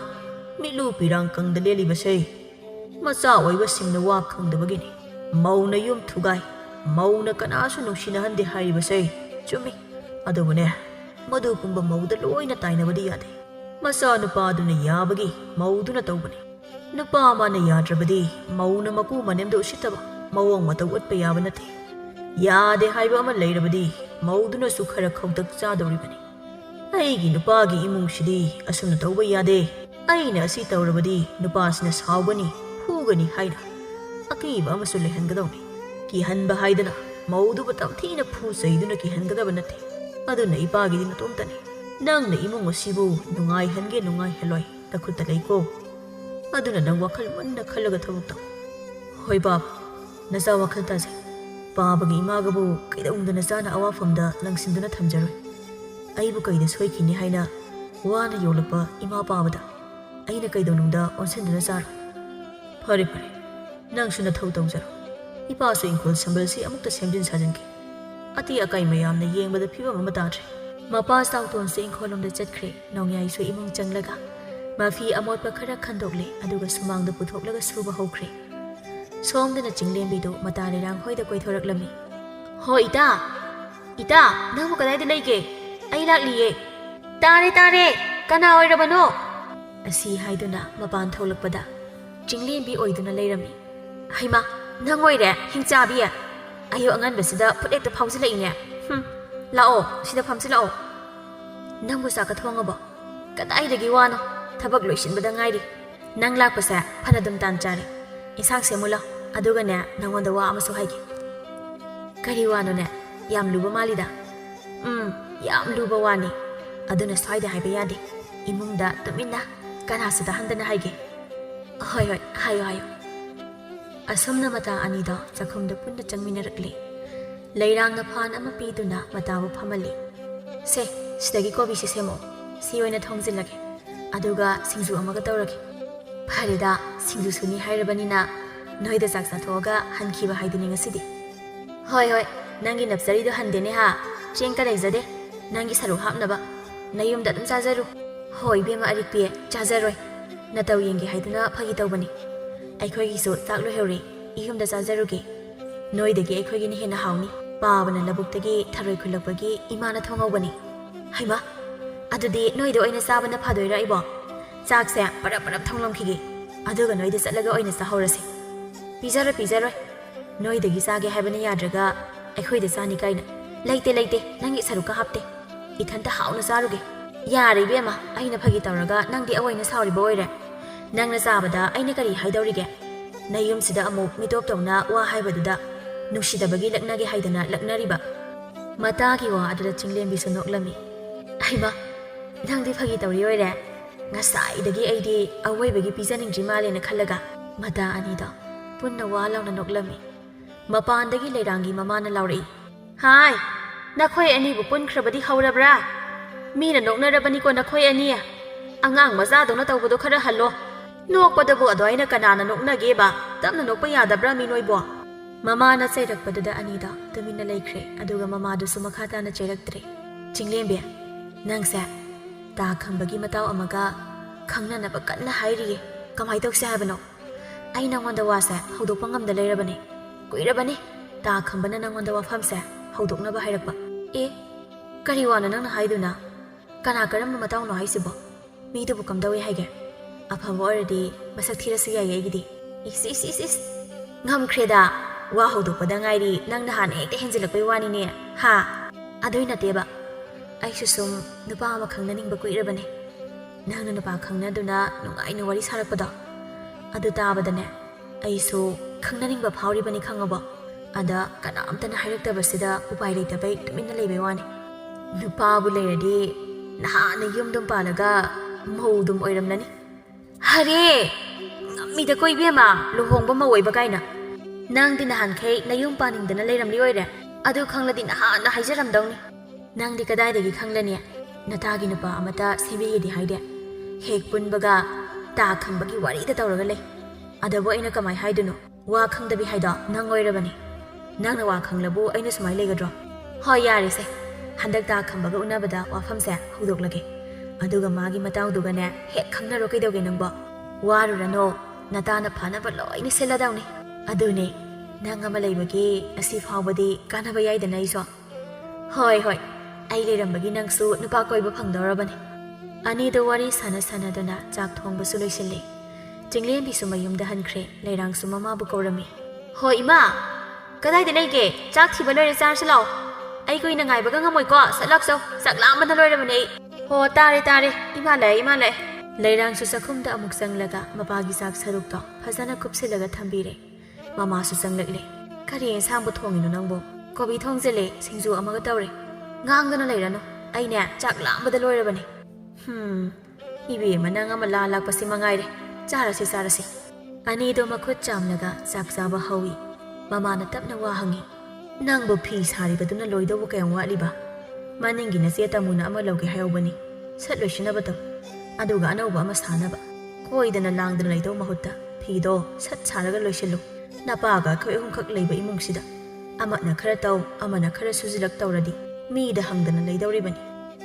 ꯃꯤꯠꯂꯨ ꯄꯤꯔꯥꯡꯀꯪꯗ ꯂꯦꯜꯂꯤꯕꯁꯦ ꯃꯆꯥ ꯑꯣꯏꯕꯁꯤꯡꯅ ꯋꯥ ꯈꯪꯗꯕꯒꯤꯅꯤ ꯃꯧꯅ ꯌꯨꯝ ꯊꯨꯒꯥꯏ ꯃꯧꯅ ꯀꯅꯥꯁꯨ ꯅꯨꯡꯁꯤꯅꯍꯟꯗꯦ ꯍꯥꯏꯔꯤꯕꯁꯦ ꯆꯨꯝꯃꯤ ꯑꯗꯨꯕꯨꯅꯦ ꯃꯗꯨꯒꯨꯝꯕ ꯃꯧꯗ ꯂꯣꯏꯅ ꯇꯥꯏꯅꯕꯗꯤ ꯌꯥꯗꯦ ꯃꯆꯥ ꯅꯨꯄꯥꯗꯨꯅ ꯌꯥꯕꯒꯤ ꯃꯧꯗꯨꯅ ꯇꯧꯕꯅꯤ ꯅꯨꯄꯥ ꯑꯃꯅ ꯌꯥꯗ꯭ꯔꯕꯗꯤ ꯃꯧꯅ ꯃꯀꯨ ꯃꯅꯦꯝꯗ ꯎꯁꯤꯠꯇꯕ ꯃꯑꯣꯡ ꯃꯇꯧ ꯎꯠꯄ ꯌꯥꯕ ꯅꯠꯇꯦ ꯌꯥꯗꯦ ꯍꯥꯏꯕ ꯑꯃ ꯂꯩꯔꯕꯗꯤ ꯃꯧꯗꯨꯅꯁꯨ ꯈꯔ ꯈꯧꯇꯛ ꯆꯥꯗꯧꯔꯤꯕꯅꯤ ꯑꯩꯒꯤ ꯅꯨꯄꯥꯒꯤ ꯏꯃꯨꯡꯁꯤꯗꯤ ꯑꯁꯨꯝꯅ ꯇꯧꯕ ꯌꯥꯗꯦ ꯑꯩꯅ ꯑꯁꯤ ꯇꯧꯔꯕꯗꯤ ꯅꯨꯄꯥꯁꯤꯅ ꯁꯥꯎꯒꯅꯤ ꯐꯨꯒꯅꯤ ꯍꯥꯏꯅ ꯑꯀꯤꯕ ꯑꯃꯁꯨ ꯂꯩꯍꯟꯒꯗꯧꯅꯤ ꯀꯤꯍꯟꯕ ꯍꯥꯏꯗꯅ ꯃꯧꯗꯨꯕꯨ ꯇꯝꯊꯤꯅ ꯐꯨ ꯆꯩꯗꯨꯅ ꯀꯤꯍꯟꯒꯗꯕ ꯅꯠꯇꯦ ꯑꯗꯨꯅ ꯏꯄꯥꯒꯤꯗꯤ ꯅꯇꯣꯝꯇꯅꯤ ꯅꯪꯅ ꯏꯃꯨꯡ ꯑꯁꯤꯕꯨ ꯅꯨꯡꯉꯥꯏꯍꯟꯒꯦ ꯅꯨꯡꯉꯥꯏꯍꯜꯂꯣꯏ ꯅꯈꯨꯠꯇ ꯂꯩꯀꯣ ꯑꯗꯨꯅ ꯅꯪ ꯋꯥꯈꯜ ꯃꯨꯟꯅ ꯈꯜꯂꯒ ꯊꯕꯛ ꯇꯧ ꯍꯣꯏ ꯕꯥꯕ ꯅꯆꯥ ꯋꯥꯈꯜ ꯇꯥꯖꯩ ꯄꯥꯕꯒꯤ ꯏꯃꯥꯒꯕꯨ ꯀꯩꯗꯧꯅꯨꯡꯗ ꯅꯆꯥꯅ ꯑꯋꯥꯐꯝꯗ ꯂꯪꯁꯤꯟꯗꯨꯅ ꯊꯝꯖꯔꯣꯏ ꯑꯩꯕꯨ ꯀꯩꯗ ꯁꯣꯏꯈꯤꯅꯤ ꯍꯥꯏꯅ ꯋꯥꯅ ꯌꯣꯜꯂꯛꯄ ꯏꯃꯥ ꯄꯥꯕꯗ ꯑꯩꯅ ꯀꯩꯗꯧꯅꯨꯡꯗ ꯑꯣꯟꯁꯤꯟꯗꯨꯅ ꯆꯥꯔꯣꯏ ꯐꯔꯦ ꯐꯔꯦ ꯅꯪꯁꯨ ꯅꯊꯧ ꯇꯧꯖꯔꯣ ꯏꯄꯥꯁꯨ ꯏꯪꯈꯣꯜ ꯁꯝꯕꯜꯁꯤ ꯑꯃꯨꯛꯇ ꯁꯦꯝꯖꯤꯟ ꯁꯥꯖꯤꯟꯈꯤ ꯑꯇꯤ ꯑꯀꯥꯏ ꯃꯌꯥꯝꯅ ꯌꯦꯡꯕꯗ ꯐꯤꯕꯝ ꯑꯃ ꯇꯥꯗ꯭ꯔꯦ ꯃꯄꯥ ꯆꯥꯎꯇꯣꯟꯁꯨ ꯏꯪꯈꯣꯜꯂꯣꯝꯗ ꯆꯠꯈ꯭ꯔꯦ ꯅꯣꯡꯌꯥꯏꯁꯨ ꯏꯃꯨꯡ ꯆꯪꯂꯒ ꯃꯐꯤ ꯑꯃꯣꯠꯄ ꯈꯔ ꯈꯟꯗꯣꯛꯂꯦ ꯑꯗꯨꯒ ꯁꯨꯃꯥꯡꯗ ꯄꯨꯊꯣꯛꯂꯒ ꯁꯨꯕ ꯍꯧꯈ꯭ꯔꯦ ꯁꯣꯝꯗꯅ ꯆꯤꯡꯂꯦꯝꯕꯤꯗꯨ ꯃꯇꯥ ꯂꯩꯔꯥꯡ ꯍꯣꯏꯗ ꯀꯣꯏꯊꯣꯔꯛꯂꯝꯃꯤ ꯍꯣ ꯏꯇꯥ ꯏꯇꯥ ꯅꯪꯕꯨ ꯀꯗꯥꯏꯗ ꯂꯩꯒꯦ ꯑꯩ ꯂꯥꯛꯂꯤꯌꯦ ꯇꯥꯔꯦ ꯇꯥꯔꯦ ꯀꯅꯥ ꯑꯣꯏꯔꯕꯅꯣ ꯑꯁꯤ ꯍꯥꯏꯗꯨꯅ ꯃꯄꯥꯟ ꯊꯣꯛꯂꯛꯄꯗ ꯆꯤꯡꯂꯦꯝꯕꯤ ꯑꯣꯏꯗꯨꯅ ꯂꯩꯔꯝꯃꯤ ꯍꯩꯃꯥ ꯅꯪ ꯑꯣꯏꯔꯦ ꯍꯤꯡꯆꯥꯕꯤ ꯑꯌꯨꯛ ꯑꯉꯟꯕꯁꯤꯗ ꯐꯨꯠ ꯍꯦꯛꯇ ꯐꯥꯎꯖꯤꯜꯂꯛꯏꯅꯦ ꯂꯥꯛꯑꯣ ꯁꯤꯗ ꯐꯝꯁꯤꯜꯂꯛꯑꯣ ꯅꯪꯕꯨ ꯆꯥꯛꯀ ꯊꯣꯡꯉꯕꯣ ꯀꯗꯥꯏꯗꯒꯤ ꯋꯥꯅꯣ ꯊꯕꯛ ꯂꯣꯏꯁꯤꯟꯕꯗ ꯉꯥꯏꯔꯤ ꯅꯪ ꯂꯥꯛꯄꯁꯦ ꯐꯅ ꯑꯗꯨꯝ ꯇꯥꯟ ꯆꯥꯔꯦ ꯏꯟꯁꯥꯡ ꯁꯦꯝꯃꯨ ꯂꯥꯎ ꯑꯗꯨꯒꯅꯦ ꯅꯪꯉꯣꯟꯗ ꯋꯥ ꯑꯃꯁꯨ ꯍꯥꯏꯒꯦ ꯀꯔꯤ ꯋꯥꯅꯣꯅꯦ ꯌꯥꯝ ꯂꯨꯕ ꯃꯥꯜꯂꯤꯗ ꯌꯥꯝ ꯂꯨꯕ ꯋꯥꯅꯤ ꯑꯗꯨꯅ ꯁ꯭ꯋꯥꯏꯗ ꯍꯥꯏꯕ ꯌꯥꯗꯦ ꯏꯃꯨꯡꯗ ꯇꯨꯃꯤꯟꯅ ꯀꯅꯥꯁꯨ ꯇꯥꯍꯟꯗꯅ ꯍꯥꯏꯒꯦ ꯍꯣꯏ ꯍꯣꯏ ꯍꯥꯏꯌꯣ ꯍꯥꯏꯌꯣ ꯑꯁꯨꯝꯅ ꯃꯇꯥ ꯑꯅꯤꯗꯣ ꯆꯥꯛꯈꯨꯝꯗ ꯄꯨꯟꯅ ꯆꯪꯃꯤꯟꯅꯔꯛꯂꯤ ꯂꯩꯔꯥꯡꯅ ꯐꯥꯟ ꯑꯃ ꯄꯤꯗꯨꯅ ꯃꯇꯥꯕꯨ ꯐꯝꯍꯜꯂꯤ ꯁꯦ ꯁꯤꯗꯒꯤ ꯀꯣꯕꯤꯁꯤ ꯁꯦꯝꯃꯛꯑꯣ ꯁꯤ ꯑꯣꯏꯅ ꯊꯣꯡꯖꯤꯜꯂꯒꯦ ꯑꯗꯨꯒ ꯁꯤꯡꯖꯨ ꯑꯃꯒ ꯇꯧꯔꯒꯦ ꯐꯔꯦꯗ ꯁꯤꯡꯖꯨ ꯁꯨꯅꯤ ꯍꯥꯏꯔꯕꯅꯤ나 ꯅꯣꯏꯗ ꯆꯥꯛ ꯆꯥꯊꯣꯛꯑꯒ ꯍꯟꯈꯤꯕ ꯍꯥꯏꯗꯨꯅꯤ ꯉꯁꯤꯗꯤ ꯍꯣꯏ ꯍꯣꯏ ꯅꯪꯒꯤ ꯅꯞꯆꯔꯤꯗꯣ ꯍꯟꯗꯦꯅꯦ ꯍꯥ ꯆꯦꯡꯀ ꯂꯩꯖꯗꯦ ꯅꯪꯒꯤ ꯁꯔꯨꯛ ꯍꯥꯞꯅꯕ ꯅꯌꯨꯝꯗ ꯑꯗꯨꯝ ꯆꯥꯖꯔꯨ ꯍꯣꯏ ꯏꯕꯦꯝꯃ ꯑꯔꯤꯛꯄꯤ ꯆꯥꯖꯔꯣꯏ ꯅꯇꯧ ꯌꯦꯡꯒꯦ ꯍꯥꯏꯗꯨꯅ ꯐꯥꯒꯤ ꯇꯧꯕꯅꯤ ꯑꯩꯈꯣꯏꯒꯤꯁꯨ ꯆꯥꯛ ꯂꯣꯏꯍꯧꯔꯦ ꯌꯨꯝꯗ ꯆꯥꯖꯔꯨꯒꯦ ꯅꯣꯏꯗꯒꯤ ꯑꯩꯈꯣꯏꯒꯤꯅ ꯍꯦꯟꯅ ꯍꯥꯎꯅꯤ ꯄꯥꯕꯅ ꯂꯧꯕꯨꯛꯇꯒꯤ ꯊꯔꯣꯏ ꯈꯨꯜꯂꯛꯄꯒꯤ ꯏꯃꯥꯅ ꯊꯣꯡꯍꯧꯕꯅꯤ ꯍꯩꯃꯥ ꯑꯗꯨꯗꯤ ꯅꯣꯏꯗ ꯑꯣꯏꯅ ꯆꯥꯕꯅ ꯐꯗꯣꯏꯔꯥ ꯏꯕꯣ ꯆꯥꯛꯁꯦ ꯄꯔꯞ ꯄꯔꯞ ꯊꯣꯡꯂꯝꯈꯤꯒꯦ ꯑꯗꯨꯒ ꯅꯣꯏꯗ ꯆꯠꯂꯒ ꯑꯣꯏꯅ ꯆꯥꯍꯧꯔꯁꯤ ꯄꯤꯖꯔꯣꯏ ꯄꯤꯖꯔꯣꯏ ꯅꯣꯏꯗꯒꯤ ꯆꯥꯒꯦ ꯍꯥꯏꯕꯅ ꯌꯥꯗ꯭ꯔꯒ ꯑꯩꯈꯣꯏꯗ ꯆꯥꯅꯤ ꯀꯥꯏꯅ ꯂꯩꯇꯦ ꯂꯩꯇꯦ ꯅꯪꯒꯤ ꯁꯔꯨꯛꯀ ꯍꯥꯞꯇꯦ ꯏꯊꯟꯇ ꯍꯥꯎꯅ ꯆꯥꯔꯨꯒꯦ ꯌꯥꯔꯦ ꯏꯕꯦꯝꯃ ꯑꯩꯅ ꯐꯥꯒꯤ ꯇꯧꯔꯒ ꯅꯪꯗꯤ ꯑꯋꯣꯏꯅ ꯁꯥꯎꯔꯤꯕ ꯑꯣꯏꯔꯦ ꯅꯪꯅ ꯆꯥꯕꯗ ꯑꯩꯅ ꯀꯔꯤ ꯍꯥꯏꯗꯧꯔꯤꯒꯦ ꯅꯌꯨꯝꯁꯤꯗ ꯑꯃꯨꯛ ꯃꯤꯇꯣꯞꯇꯧꯅ ꯋꯥ ꯍꯥꯏꯕꯗꯨꯗ ꯅꯨꯡꯁꯤꯗꯕꯒꯤ ꯂꯛꯅꯒꯦ ꯍꯥꯏꯗꯅ ꯂꯛꯅꯔꯤꯕ ꯃꯇꯥꯒꯤ ꯋꯥ ꯑꯗꯨꯗ ꯆꯤꯡꯂꯦꯝꯕꯤꯁꯨ ꯅꯣꯛꯂꯝꯃꯤ ꯍꯩꯃꯥ ꯅꯪꯗꯤ ꯐꯥꯒꯤ ꯇꯧꯔꯤ ꯑꯣꯏꯔꯦ ꯉꯁꯥꯏꯗꯒꯤ ꯑꯩꯗꯤ ꯑꯋꯣꯏꯕꯒꯤ ꯄꯤꯖꯅꯤꯡꯗ꯭ꯔꯤ ꯃꯥꯜꯂꯦꯅ ꯈꯜꯂꯒ ꯃꯇꯥ ꯑꯅꯤꯗꯣ ꯄꯨꯟꯅ ꯋꯥ ꯂꯥꯎꯅ ꯅꯣꯛꯂꯝꯃꯤ ꯃꯄꯥꯟꯗꯒꯤ ꯂꯩꯔꯥꯡꯒꯤ ꯃꯃꯥꯅ ꯂꯥꯎꯔꯛꯏ ꯍꯥꯏ ꯅꯈꯣꯏ ꯑꯅꯤꯕꯨ ꯄꯨꯟꯈ꯭ꯔꯕꯗꯤ ꯍꯧꯔꯕ꯭ꯔꯥ ꯃꯤꯅ ꯅꯣꯛꯅꯔꯕꯅꯤꯀꯣ ꯅꯈꯣꯏ ꯑꯅꯤ ꯑꯉꯥꯡ ꯃꯆꯥꯗꯧꯅ ꯇꯧꯕꯗꯣ ꯈꯔ ꯍꯜꯂꯣ ꯅꯣꯛꯄꯗꯕꯨ ꯑꯗꯨꯃꯥꯏꯅ ꯀꯅꯥꯅ ꯅꯣꯛꯅꯒꯦꯕ ꯇꯞꯅ ꯅꯣꯛꯄ ꯌꯥꯗꯕ꯭ꯔꯥ ꯃꯤ ꯅꯣꯏꯕꯣ ꯃꯃꯥꯅ ꯆꯩꯔꯛꯄꯗꯨꯗ ꯑꯅꯤꯗꯣ ꯇꯨꯃꯤꯟꯅ ꯂꯩꯈ꯭ꯔꯦ ꯑꯗꯨꯒ ꯃꯃꯥꯗꯨꯁꯨ ꯃꯈꯥ ꯇꯥꯅ ꯆꯩꯔꯛꯇ꯭ꯔꯦ ꯆꯤꯡꯂꯦꯝꯕꯤ ꯅꯪꯁꯦ ꯇꯥ ꯈꯪꯕꯒꯤ ꯃꯇꯥꯎ ꯑꯃꯒ ꯈꯪꯅꯅꯕ ꯀꯟꯅ ꯍꯥꯏꯔꯤꯌꯦ ꯀꯃꯥꯏꯅ ꯇꯧꯁꯦ ꯍꯥꯏꯕꯅꯣ ꯑꯩ ꯅꯪꯉꯣꯟꯗ ꯋꯥꯁꯦ ꯍꯧꯗꯣꯛꯄ ꯉꯝꯗ ꯂꯩꯔꯕꯅꯦ ꯀꯨꯏꯔꯕꯅꯤ ꯇꯥ ꯈꯪꯕꯅ ꯅꯪꯉꯣꯟꯗ ꯋꯥꯐꯝꯁꯦ ꯍꯧꯗꯣꯛꯅꯕ ꯍꯥꯏꯔꯛꯄ ꯀꯔꯤ ꯋꯥꯅꯣ ꯅꯪꯅ ꯍꯥꯏꯗꯨꯅ ꯀꯅꯥ ꯀꯔꯝꯕ ꯃꯇꯥꯎꯅꯣ ꯍꯥꯏꯁꯤꯕꯣ ꯃꯤꯗꯨꯕꯨ ꯀꯝꯗꯧꯏ ꯍꯥꯏꯒꯦ ꯑꯐꯕ ꯑꯣꯏꯔꯗꯤ ꯃꯁꯛ ꯊꯤꯔꯁꯨ ꯌꯥꯏꯌꯦ ꯑꯩꯒꯤꯗꯤ ꯏꯁ ꯉꯝꯈ꯭ꯔꯦꯗ ꯋꯥ ꯍꯧꯗꯣꯛꯄꯗ ꯉꯥꯏꯔꯤ ꯅꯪꯅ ꯍꯥꯟꯅ ꯍꯦꯛꯇ ꯍꯦꯟꯖꯤꯜꯂꯛꯄꯩ ꯋꯥꯅꯤꯅꯦ ꯍꯥ ꯑꯗꯨꯏ ꯅꯠꯇꯦꯕ ꯑꯩꯁꯨ ꯁꯨꯝ ꯅꯨꯄꯥ ꯑꯃ ꯈꯪꯅꯅꯤꯡꯕ ꯀꯨꯏꯔꯕꯅꯦ ꯅꯪꯅ ꯅꯨꯄꯥ ꯈꯪꯅꯗꯨꯅ ꯅꯨꯡꯉꯥꯏꯅ ꯋꯥꯔꯤ ꯁꯥꯔꯛꯄꯗꯣ ꯑꯗꯨ ꯇꯥꯕꯗꯅꯦ ꯑꯩꯁꯨ ꯈꯪꯅꯅꯤꯡꯕ ꯐꯥꯎꯔꯤꯕꯅꯤ ꯈꯪꯉꯕꯣ ꯑꯗ ꯀꯅꯥꯝꯇꯅ ꯍꯥꯏꯔꯛꯇꯕꯁꯤꯗ ꯎꯄꯥꯏ ꯂꯩꯇꯕꯩ ꯇꯨꯃꯤꯟꯅ ꯂꯩꯕꯩ ꯋꯥꯅꯤ ꯅꯨꯄꯥꯕꯨ ꯂꯩꯔꯗꯤ ꯅꯍꯥꯟꯅ ꯌꯨꯝꯗꯨꯝ ꯄꯥꯜꯂꯒ ꯃꯧꯗꯨꯝ ꯑꯣꯏꯔꯝꯂꯅꯤ ꯍꯔꯦ ꯉꯝꯃꯤꯗꯀꯣ ꯏꯕꯦꯝꯃ ꯂꯨꯍꯣꯡꯕ ꯃꯧ ꯑꯣꯏꯕ ꯀꯥꯏꯅ ꯅꯪꯗꯤ ꯅꯍꯥꯟꯈꯩ ꯅꯌꯨꯝ ꯄꯥꯅꯤꯡꯗꯅ ꯂꯩꯔꯝꯂꯤ ꯑꯣꯏꯔꯦ ꯑꯗꯨ ꯈꯪꯂꯗꯤ ꯅꯍꯥꯟꯅ ꯍꯥꯏꯖꯔꯝꯗꯧꯅꯤ ꯅꯪꯗꯤ ꯀꯗꯥꯏꯗꯒꯤ ꯈꯪꯂꯅꯤ ꯅꯇꯥꯒꯤ ꯅꯨꯄꯥ ꯑꯃꯇ ꯁꯦꯝꯕꯤꯒꯦꯗꯤ ꯍꯥꯏꯗꯦ ꯍꯦꯛ ꯄꯨꯟꯕꯒ ꯇꯥ ꯈꯪꯕꯒꯤ ꯋꯥꯔꯤꯗ ꯇꯧꯔꯒ ꯂꯩ ꯑꯗꯕꯨ ꯑꯩꯅ ꯀꯃꯥꯏ ꯍꯥꯏꯗꯣꯏꯅꯣ ꯋꯥ ꯈꯪꯗꯕꯤ ꯍꯥꯏꯗꯣ ꯅꯪ ꯑꯣꯏꯔꯕꯅꯤ ꯅꯪꯅ ꯋꯥ ꯈꯪꯂꯕꯨ ꯑꯩꯅ ꯁꯨꯃꯥꯏ ꯂꯩꯒꯗ꯭ꯔꯣ ꯍꯣꯏ ꯌꯥꯔꯦꯁꯦ ꯍꯟꯗꯛꯇ ꯈꯝꯕꯒ ꯎꯅꯕꯗ ꯋꯥꯐꯝꯁꯦ ꯍꯧꯗꯣꯛꯂꯒꯦ ꯑꯗꯨꯒ ꯃꯥꯒꯤ ꯃꯇꯥꯎꯗꯨꯒꯅꯦ ꯍꯦꯛ ꯈꯪꯅꯔꯣ ꯀꯩꯗꯧꯒꯦ ꯅꯪꯕꯣ ꯋꯥꯔꯨꯔꯅꯣ ꯅꯇꯥꯅ ꯐꯅꯕ ꯂꯣꯏꯅ ꯁꯤꯜꯂꯗꯧꯅꯤ ꯑꯗꯨꯅꯦ ꯅꯪ ꯑꯃ ꯂꯩꯕꯒꯤ ꯑꯁꯤ ꯐꯥꯎꯕꯗꯤ ꯀꯥꯟꯅꯕ ꯌꯥꯏꯗꯅ ꯑꯩꯁꯨ ꯍꯣꯏ ꯍꯣꯏ ꯑꯩ ꯂꯩꯔꯝꯕꯒꯤ ꯅꯪꯁꯨ ꯅꯨꯄꯥ ꯀꯣꯏꯕ ꯐꯪꯗꯧꯔꯕꯅꯤ ꯑꯅꯤꯗꯣ ꯋꯥꯔꯤ ꯁꯥꯟꯅꯗꯨꯅ ꯆꯥꯛ ꯊꯣꯡꯕꯁꯨ ꯂꯣꯏꯁꯤꯜꯂꯤ ꯆꯤꯡꯂꯦꯝꯕꯤꯁꯨ ꯃꯌꯨꯝꯗ ꯍꯟꯈ꯭ꯔꯦ ꯂꯩꯔꯥꯡꯁꯨ ꯃꯃꯥꯕꯨ ꯀꯧꯔꯝꯃꯤ ꯍꯣꯏ ꯏꯃꯥ ꯀꯗꯥꯏꯗ ꯂꯩꯒꯦ ꯆꯥꯛ ꯊꯤꯕ ꯂꯣꯏꯔꯦ ꯆꯥꯔꯁꯤ ꯂꯥꯛꯑꯣ ꯑꯩ ꯀꯨꯏꯅ ꯉꯥꯏꯕꯒ ꯉꯝꯃꯣꯏꯀꯣ ꯁꯠꯂꯥꯛꯆꯧ ꯆꯥꯛ ꯂꯥꯝꯕꯅ ꯂꯣꯏꯔꯕꯅꯦ ꯑꯩ ꯍꯣ ꯇꯥꯔꯦ ꯏꯃꯥ ꯂꯥꯛꯑꯦ ꯂꯩꯔꯥꯡꯁꯨ ꯆꯥꯛꯈꯨꯝꯗ ꯑꯃꯨꯛ ꯆꯪꯂꯒ ꯃꯄꯥꯒꯤ ꯆꯥꯛ ꯁꯔꯨꯛꯇꯣ ꯐꯖꯅ ꯀꯨꯞꯁꯤꯜꯂꯒ ꯊꯝꯕꯤꯔꯦ ꯃꯃꯥꯁꯨ ꯆꯪꯂꯛꯂꯦ ꯀꯔꯤ ꯌꯦꯟꯁꯥꯡꯕꯨ ꯊꯣꯡꯉꯤꯅꯣ ꯅꯪꯕꯨ ꯀꯣꯕꯤ ꯊꯣꯡꯖꯤꯜꯂꯦ ꯁꯤꯡꯖꯨ ꯑꯃꯒ ꯇꯧꯔꯦ ꯉꯥꯡꯗꯅ ꯂꯩꯔꯅꯨ ꯑꯩꯅꯦ ꯆꯥꯛ ꯂꯥꯝꯕꯗ ꯂꯣꯏꯔꯕꯅꯦ ꯏꯕꯦꯝꯃ ꯅꯪ ꯑꯃ ꯂꯥꯛꯄꯁꯤ ꯃꯉꯥꯏꯔꯦ ꯆꯥꯔꯁꯤ ꯑꯅꯤꯗꯣ ꯃꯈꯨꯠ ꯆꯥꯝꯂꯒ ꯆꯥꯛ ꯆꯥꯕ ꯍꯧꯏ ꯃꯃꯥꯅ ꯇꯞꯅ ꯋꯥ ꯍꯪꯉꯤ ꯅꯪꯕꯨ ꯐꯤ ꯁꯥꯔꯤꯕꯗꯨꯅ ꯂꯣꯏꯗꯧꯕ ꯀꯌꯥꯝ ꯋꯥꯠꯂꯤꯕ ꯃꯅꯤꯡꯒꯤ ꯅꯆꯦ ꯇꯥꯃꯨꯅ ꯑꯃ ꯂꯧꯒꯦ ꯍꯥꯏꯍꯧꯕꯅꯤ ꯁꯠ ꯂꯣꯏꯁꯤꯟꯅꯕ ꯇꯧ ꯑꯗꯨꯒ ꯑꯅꯧꯕ ꯑꯃ ꯁꯥꯅꯕ ꯀꯣꯏꯗꯅ ꯂꯥꯡꯗꯅ ꯂꯩꯗꯧ ꯃꯍꯨꯠꯇ ꯐꯤꯗꯣ ꯁꯠ ꯁꯥꯔꯒ ꯂꯣꯏꯁꯤꯜꯂꯨ ꯅꯄꯥꯒ ꯑꯩꯈꯣꯏ ꯑꯍꯨꯝꯈꯛ ꯂꯩꯕ ꯏꯃꯨꯡꯁꯤꯗ ꯑꯃꯅ ꯈꯔ ꯇꯧ ꯑꯃꯅ khara suzilak tawradi mida hangdana leidawribani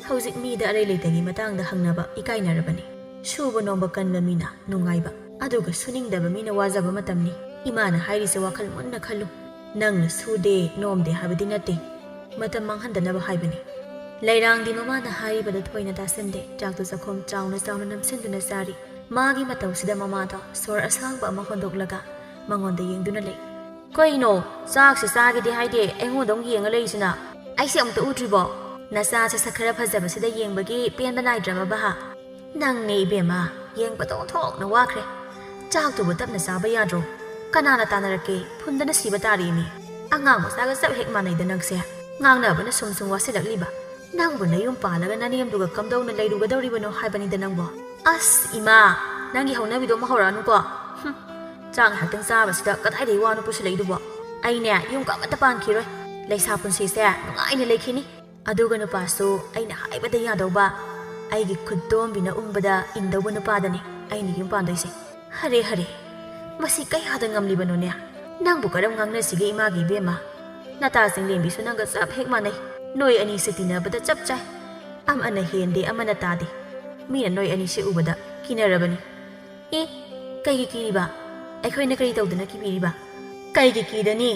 hauzik mida arei leitagi matangda hangnaba ikainarabani suba nomba kanba mina nungaiba aduga suningdaba mina wajaba matamni imana hairise wakhal munna khallu nangna sude nomde habadi nate matam manghandanaba haibani leirangdi mamana haibada thoina tasende jaktu sakhom chauna namsinduna sari magi matawsida mamada sor asangba ama hondoklaga mangonda yengduna lei koino sak se sagidi haide engodong yenga leisina aise amta utribo nasa se sakhara phajaba sida yengbagi penba naidrama baha nang ne ibema yengba to thok na wakhre chak tu butap na saba yadro kanana tanarake phundana siba tari ni angang masaga sab hek manai da nangse ngangna bana sumsum wasilakliba nang bu na yum palaga naniyam duga kamdau na leiruga dawri bano haibani da nangbo as ima nangi hauna bido mahoranu ko chang hatang saba sida kadai dei wanu pusilai dubo aine yum ka mata pankhiroi leisa punsi se nungai ne lekhini aduga nu pasu aina haibada yadauba aigi khuddom bina ungbada indauba nu padani aini yum pandaise hare hare masi kai hada ngamli bano ne nangbu karam ngangna sige imagi bema nata sing lembi su nanga sap hek manai noi ani sitina bada chap chai am ana hende amana tadi mina noi ani se ubada kinarabani e kai gi kiriba ꯑꯩꯈꯣꯏꯅ ꯀꯔꯤ ꯇꯧꯗꯅ ꯀꯤꯕꯤꯔꯤꯕ ꯀꯩꯒꯤ ꯀꯤꯗꯅꯤ